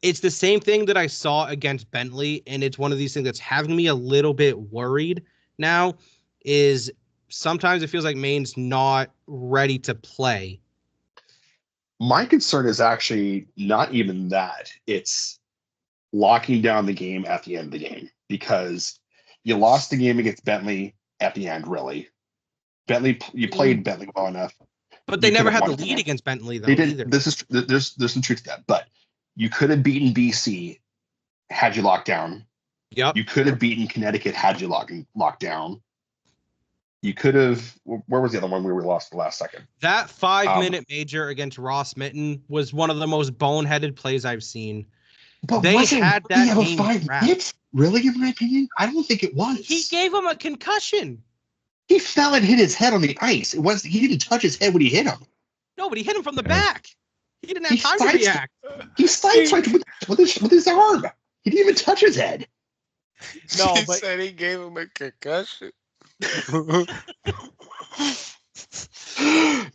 It's the same thing that I saw against Bentley, and it's one of these things that's having me a little bit worried now. Is sometimes it feels like Maine's not ready to play. My concern is actually not even that. It's locking down the game at the end of the game because you lost the game against Bentley at the end, really. You played Bentley well enough. But they never had the lead against Bentley, though, they didn't. either. There's some truth to that. But you could have beaten BC had you locked down. Yep. You could have beaten Connecticut had you locked down. You could have. Where was the other one we were lost the last second? That 5-minute major against Ross Mitten was one of the most boneheaded plays I've seen. But they had that game 5 minutes? Really, in my opinion, I don't think it was. He gave him a concussion. He fell and hit his head on the ice. He didn't touch his head when he hit him. No, but he hit him from the back. He didn't have time to react. He sideswiped with his arm. He didn't even touch his head. No, he said he gave him a concussion.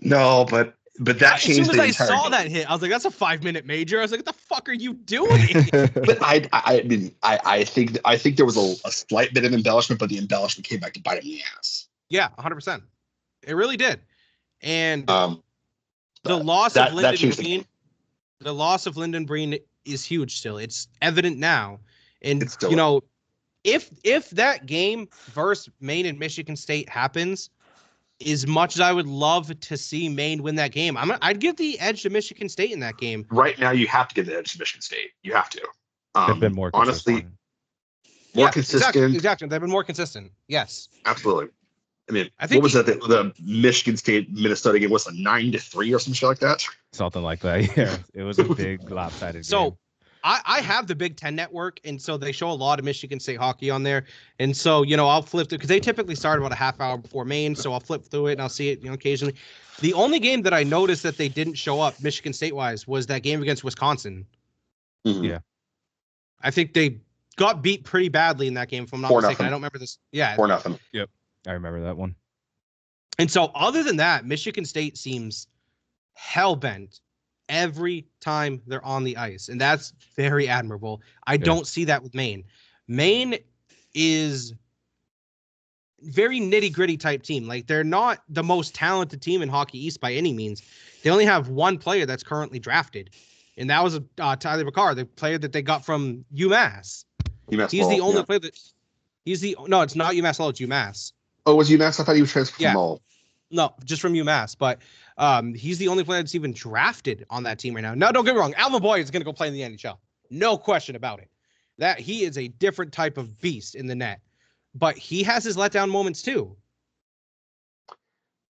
No, but that changed. As soon as I saw that hit, I was like, "That's a 5-minute major." I was like, "What the fuck are you doing?" But I think there was a slight bit of embellishment, but the embellishment came back to bite him in the ass. Yeah, 100%. It really did. And the loss of Lyndon Breen is huge still. It's evident now. And if that game versus Maine and Michigan State happens, as much as I would love to see Maine win that game, I'd give the edge to Michigan State in that game. Right now, you have to give the edge to Michigan State. You have to. They've been more consistent. Honestly, more consistent. Exactly. They've been more consistent. Yes. Absolutely. I mean, I think what was that? The Michigan State Minnesota game was a 9-3 or some shit like that. Something like that. Yeah, it was a big lopsided game. I have the Big Ten Network, and so they show a lot of Michigan State hockey on there. And so, I'll flip through because they typically start about a half hour before Maine. So I'll flip through it and I'll see it, occasionally. The only game that I noticed that they didn't show up Michigan State wise was that game against Wisconsin. Mm-hmm. Yeah. I think they got beat pretty badly in that game, if I'm not mistaken. I don't remember this. Yeah. 4-0. Yep. I remember that one. And so other than that, Michigan State seems hell-bent every time they're on the ice. And that's very admirable. I don't see that with Maine. Maine is very nitty-gritty type team. Like, they're not the most talented team in Hockey East by any means. They only have one player that's currently drafted. And that was Tyler Bakar, the player that they got from UMass. He's the only player that... No, it's not UMass Lowell, it's UMass. Oh, was UMass? I thought he was transferred from Lowell. No, just from UMass. But he's the only player that's even drafted on that team right now. Now, don't get me wrong. Alvin Boyd is going to go play in the NHL. No question about it. That he is a different type of beast in the net. But he has his letdown moments too.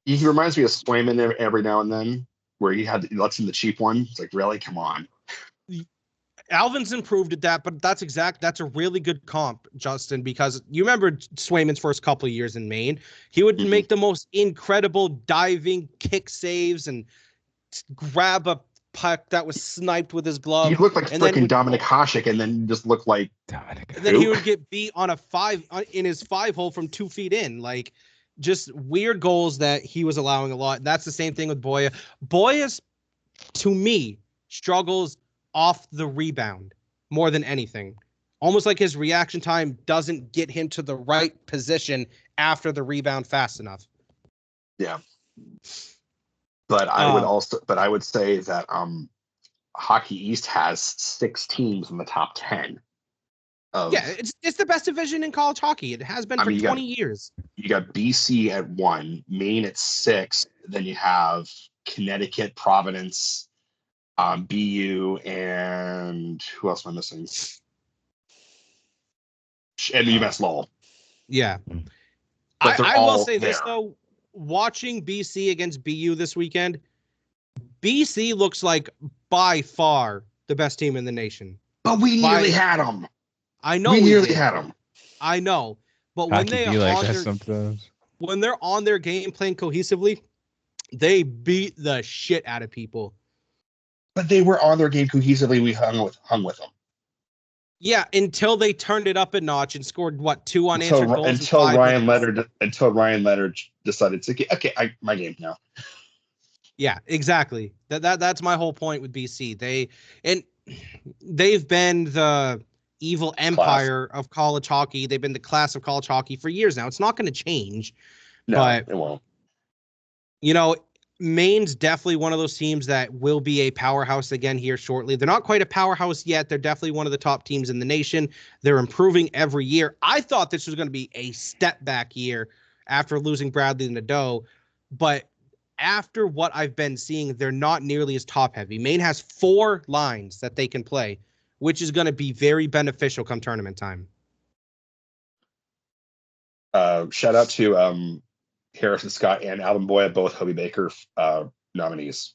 He reminds me of Swayman every now and then, where he lets in the cheap one. It's like, really? Come on. Alvin's improved at that, but that's a really good comp, Justin, because you remember Swayman's first couple of years in Maine. He would make the most incredible diving kick saves and grab a puck that was sniped with his glove. He looked like freaking Dominic Hasek, and then just looked like Dominic. And then he would get beat on in his 5-hole from 2 feet in. Like, just weird goals that he was allowing a lot. And that's the same thing with Boya. Boya's, to me, struggles off the rebound more than anything. Almost like his reaction time doesn't get him to the right position after the rebound fast enough. Yeah. But I would say that Hockey East has 6 teams in the top 10. It's the best division in college hockey. It has been for 20 years. You got BC at 1, Maine at 6, then you have Connecticut, Providence, BU, and who else am I missing? And UMass Lowell. Yeah. I will say this, though. Watching BC against BU this weekend, BC looks like by far the best team in the nation. But we nearly had them. I know we nearly had them. I know. But when they are sometimes, when they're on their game playing cohesively, they beat the shit out of people. But they were on their game cohesively. We hung with them. Yeah, until they turned it up a notch and scored 2 unanswered goals until Ryan Leonard decided to okay, my game now. Yeah, exactly. That's my whole point with BC. They've been the evil empire of college hockey. They've been the class of college hockey for years now. It's not going to change. No, but it won't. Maine's definitely one of those teams that will be a powerhouse again here shortly. They're not quite a powerhouse yet. They're definitely one of the top teams in the nation. They're improving every year. I thought this was going to be a step back year after losing Bradley Nadeau, but after what I've been seeing, they're not nearly as top heavy. Maine has 4 lines that they can play, which is going to be very beneficial come tournament time. Shout out to Harrison Scott and Alvin Boya, both Hobie Baker nominees.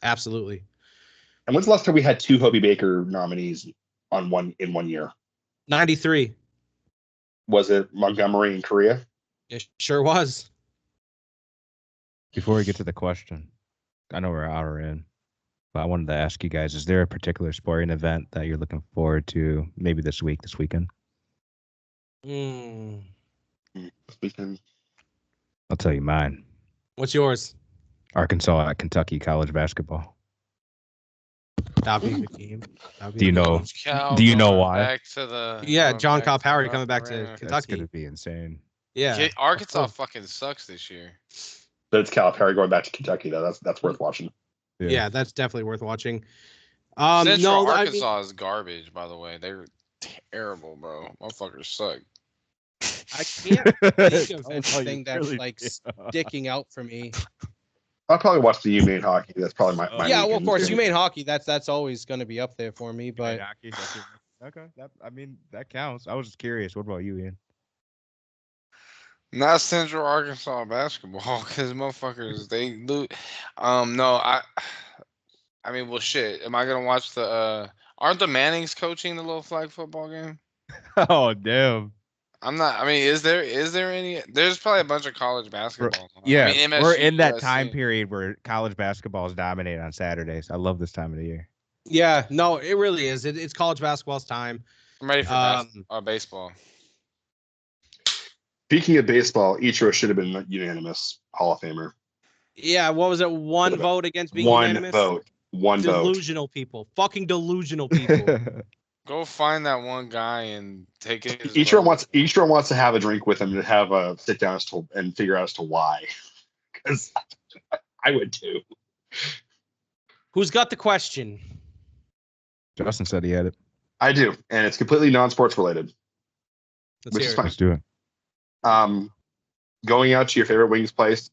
Absolutely. And when's the last time we had 2 Hobie Baker nominees in 1 year? 93. Was it Montgomery in Korea? It sure was. Before we get to the question, I know we're out or in, but I wanted to ask you guys, is there a particular sporting event that you're looking forward to maybe this weekend? This weekend. I'll tell you mine. What's yours? Arkansas at Kentucky college basketball. That'll be a good game. Do you know why? Back to the John Calipari coming back to Kentucky. That's gonna be insane. Yeah, Arkansas fucking sucks this year. But it's Calipari going back to Kentucky though. That's worth watching. Yeah, that's definitely worth watching. Central Arkansas is garbage, by the way. They're terrible, bro. Motherfuckers suck. I can't think of anything that's sticking out for me. I'll probably watch the UMaine hockey. That's probably my yeah, well, of course, UMaine hockey. That's always going to be up there for me. But okay, that counts. I was just curious. What about you, Ian? Not Central Arkansas basketball, because motherfuckers they lose. No, I mean, well, shit. Am I gonna watch the? Aren't the Mannings coaching the little flag football game? Oh damn. I'm not. I mean, is there any? There's probably a bunch of college basketball. Yeah, I mean, MSU, we're in that USC. time period where college basketball is dominated on Saturdays. I love this time of the year. Yeah, no, it really is. It's college basketball's time. I'm ready for baseball. Speaking of baseball, Ichiro should have been unanimous Hall of Famer. Yeah, what was it? One vote against being unanimous? One vote. Delusional people. Fucking delusional people. Go find that one guy and take it. Ichiro wants to have a drink with him to have a sit down and figure out as to why. Because I would too. Who's got the question? Justin said he had it. I do, and it's completely non-sports related. Which is fine. Let's do it. Going out to your favorite wings place,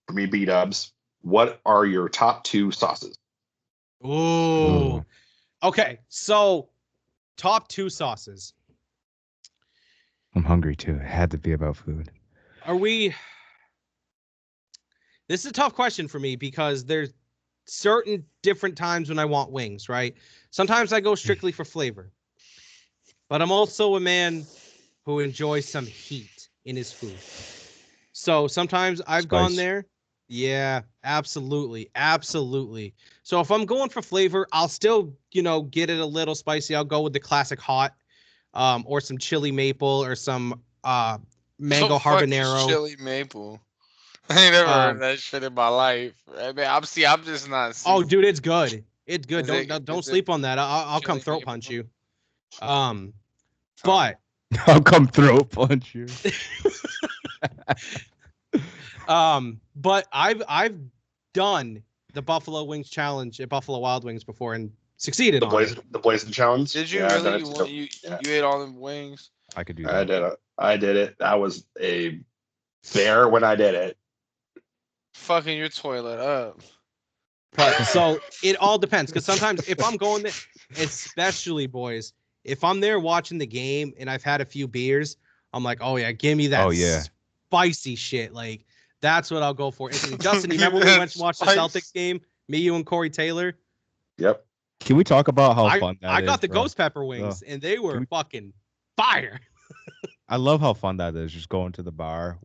for me, B-dubs. What are your top 2 sauces? Ooh. Okay, so top 2 sauces. I'm hungry too. It had to be about food. This is a tough question for me because there's certain different times when I want wings, right? Sometimes I go strictly for flavor. But I'm also a man who enjoys some heat in his food. So sometimes I've gone there. Yeah, absolutely. Absolutely. So if I'm going for flavor, I'll still, get it a little spicy. I'll go with the classic hot, or some chili maple or some mango habanero. Chili maple. I ain't never heard that shit in my life. I mean, I'm just not. Oh, dude, it's good. It's good. Don't sleep on that. I'll come throat punch you. But I'll come throat punch you. But I've done the Buffalo Wings Challenge at Buffalo Wild Wings before and succeeded on it. The Blazing Challenge. Did you really? You ate all them wings? I could do that. I did it. I was a bear when I did it. Fucking your toilet up. But so it all depends, because sometimes if I'm going there, especially boys, if I'm there watching the game and I've had a few beers, I'm like, oh yeah, give me that spicy shit. Like, that's what I'll go for. Justin, you remember when we went to watch the Celtics game? Me, you, and Corey Taylor? Yep. Can we talk about how fun that is? I got the ghost pepper wings, and they were fucking fire. I love how fun that is, just going to the bar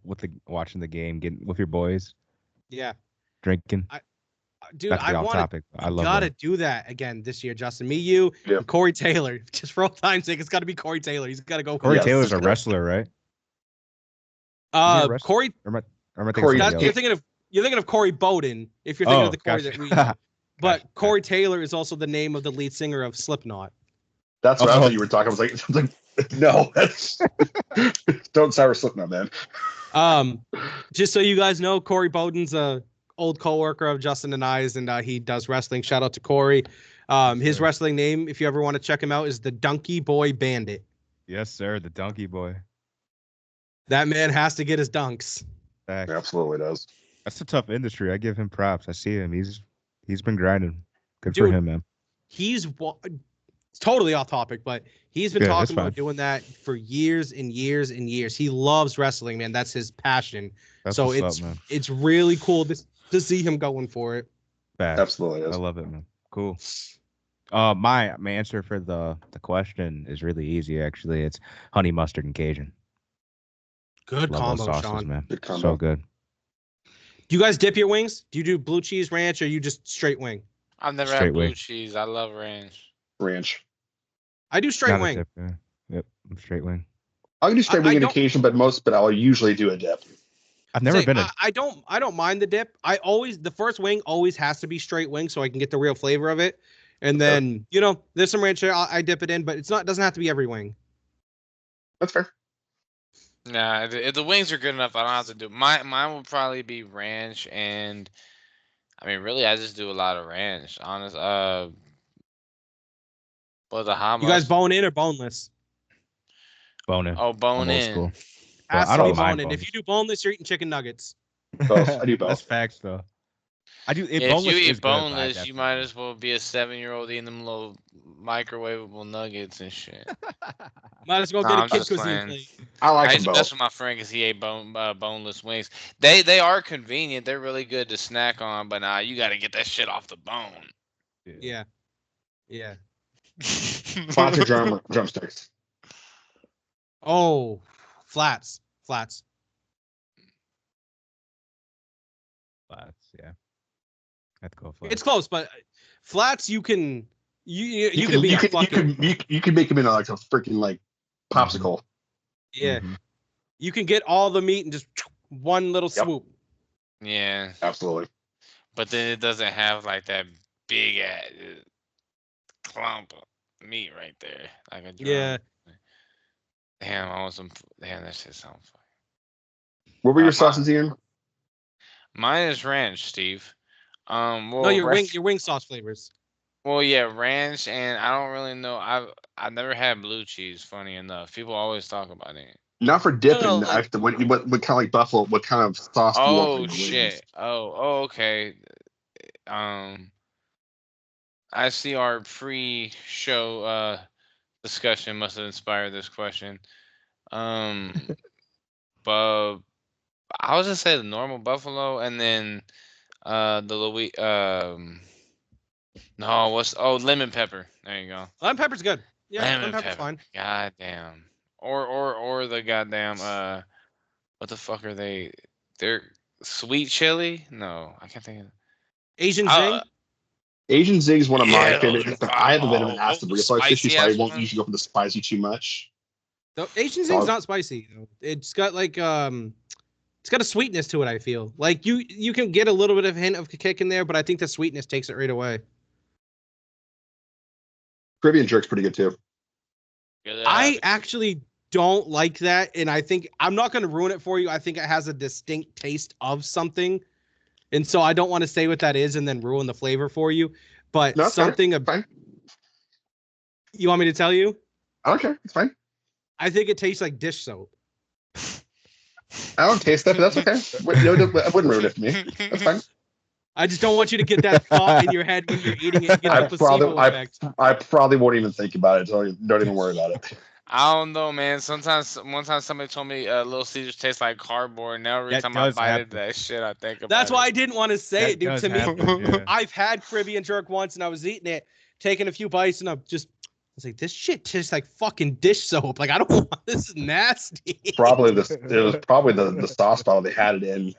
watching the game, getting with your boys. Yeah. Drinking. Dude, I gotta do that again this year, Justin. Me, you, and Corey Taylor. Just for all time's sake, it's got to be Corey Taylor. He's got to go. Corey Taylor's a wrestler, right? Corey. You're thinking of Corey Bowden. If you're thinking of the Corey that we know. But Corey Taylor is also the name of the lead singer of Slipknot. That's what I thought you were talking. I was like, no, that's don't sour Slipknot, man. Just so you guys know, Corey Bowden's a old coworker of Justin and I's, and he does wrestling. Shout out to Corey. His wrestling name, if you ever want to check him out, is the Donkey Boy Bandit. Yes, sir, the Donkey Boy. That man has to get his dunks. He absolutely does. That's a tough industry. I give him props. I see him. He's been grinding. Good for him, man. He's totally off topic, but he's been talking about doing that for years and years and years. He loves wrestling, man. That's his passion. So it's really cool to see him going for it. Absolutely is. I love it, man. Cool. My answer for the question is really easy, actually. It's honey mustard and Cajun. Good love combo, sauces, Sean. Man. Good combo. So good. Do you guys dip your wings? Do you do blue cheese ranch, or you just straight wing? I've never had blue cheese. I love ranch. I do straight wing. Dip, yeah. Yep, I'm straight wing. I'll do straight wing on occasion, but I'll usually do a dip. I've never been I don't mind the dip. The first wing always has to be straight wing so I can get the real flavor of it. And then, there's some ranch there. I dip it in, but it doesn't have to be every wing. That's fair. Nah, if the wings are good enough, I don't have to do mine will probably be ranch, and I mean, really, I just do a lot of ranch. Honest, but the hummus. You guys bone in or boneless? Bone in. Oh, bone in. I don't mind bone in. If you do boneless, you're eating chicken nuggets. Both. I do both. That's facts, though. I do. If you eat boneless, you might as well be a 7-year-old eating them little microwavable nuggets and shit. Might as well get a kid cuisine plate. I used to mess with my friend because he ate boneless wings. They are convenient. They're really good to snack on, but you got to get that shit off the bone. Yeah. Flats or drumsticks? Oh, flats. Yeah. I'd go flats. It's close, but flats you can you can make them in like a freaking popsicle. Yeah. Mm-hmm. You can get all the meat and just one little swoop. Yeah. Absolutely. But then it doesn't have like that big clump of meat right there. Like a drum. Yeah. Damn, I want some. Damn, that shit sounds fun. What were your sauces, Ian? Mine is ranch, Steve. Well, no, your wing sauce flavors. Well, yeah, ranch, and I don't really know. I've never had blue cheese. Funny enough, people always talk about it. Not for dipping. What kind of like buffalo? What kind of sauce? Oh, do you want for shit! Oh, okay. I see our pre-show discussion must have inspired this question. But I was just say the normal buffalo, and then the No, lemon pepper. There you go. Lemon pepper's good. Yeah, Lemon pepper's pepper. fine. Goddamn. Or the goddamn what the fuck are they? They're sweet chili? No, I can't think of. Asian Uh, zing. Asian zing is one of my yeah, those favorite. are I have a bit of an those acid are reflux issue, spicy so I ass won't ones. usually go for the spicy too much. The Asian So zing's not spicy though. It's got like it's got a sweetness to it. I feel like you can get a little bit of a hint of kick in there, but I think the sweetness takes it right away. Caribbean jerk's pretty good too. I actually don't like that, and I think I'm not going to ruin it for you. I think it has a distinct taste of something, and so I don't want to say what that is and then ruin the flavor for you. But No, something fine. You want me to tell you? I don't care. It's fine. I think it tastes like dish soap. I don't taste that, but that's okay. I wouldn't ruin it for me. That's fine. I just don't want you to get that thought in your head when you're eating it and get the placebo effect. I probably won't even think about it, so don't even worry about it. I don't know, man. One time somebody told me Little Caesars tastes like cardboard. Now every time I bite it, that shit, I think about That's it. why I didn't want to say it, dude. To me, yeah. I've had Caribbean jerk once, and I was eating it, taking a few bites, and I was like, this shit tastes like fucking dish soap. Like, I don't want this. Is nasty. It was probably the sauce bottle they had it in.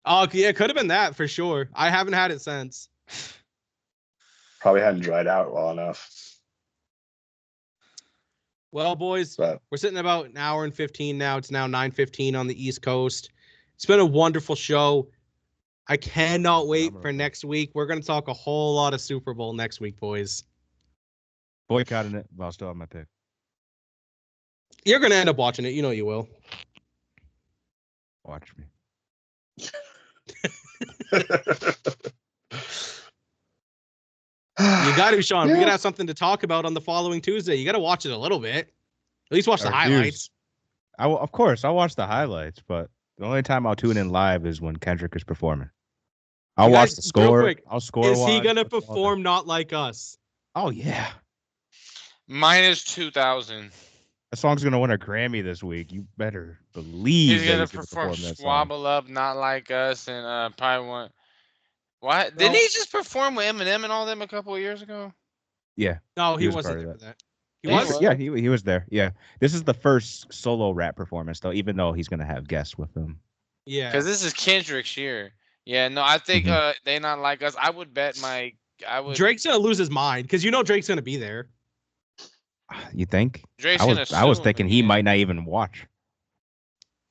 Oh, yeah, it could have been that for sure. I haven't had it since. Probably hadn't dried out well enough. Well, boys, But we're sitting about an hour and 15 now. It's now 9:15 on the East Coast. It's been a wonderful show. I cannot wait for next week. We're going to talk a whole lot of Super Bowl next week, boys. Boycotting it, but I'll still have my pick. You're going to end up watching it. You know you will. Watch me. You got to, Sean. Yeah. We're going to have something to talk about on the following Tuesday. You got to watch it a little bit. At least watch the highlights. Of course, I'll watch the highlights, but the only time I'll tune in live is when Kendrick is performing. I'll watch the score. Quick, I'll score. Is he going to perform Not Like Us? Oh, yeah. Minus 2,000. That song's going to win a Grammy this week. You better believe he's going to perform Swabble Up, Not Like Us, and probably one. What? Didn't he just perform with Eminem and all them a couple of years ago? Yeah. No, he wasn't there for that. He was? Yeah, he was there. Yeah. This is the first solo rap performance, though, even though he's going to have guests with him. Yeah. Because this is Kendrick's year. Yeah, no, I think They Not Like Us. I would bet Drake's going to lose his mind because you know Drake's going to be there. You think? Drake's I was thinking he might not even watch.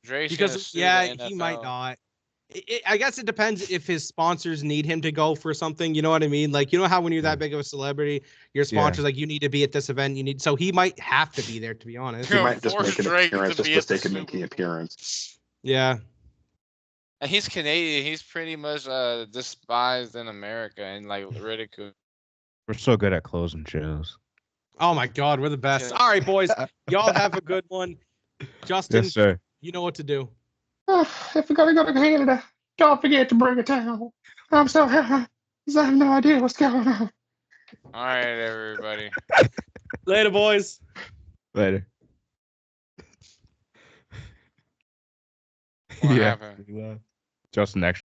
Drake's because he might not. I guess it depends if his sponsors need him to go for something. You know what I mean? Like, you know how when you're that big of a celebrity, your sponsors like, you need to be at this event. So he might have to be there, to be honest. He might just make an appearance just for the sake of making an appearance. Yeah. And he's Canadian. He's pretty much despised in America and like ridiculed. We're so good at closing shows. Oh my God, we're the best. All right, boys. Y'all have a good one. Justin, yes, sir. You know what to do. If we're gonna go to Canada, don't forget to bring a towel. I'm so happy because I have no idea what's going on. All right, everybody. Later, boys. Later. What happened? Justin actually.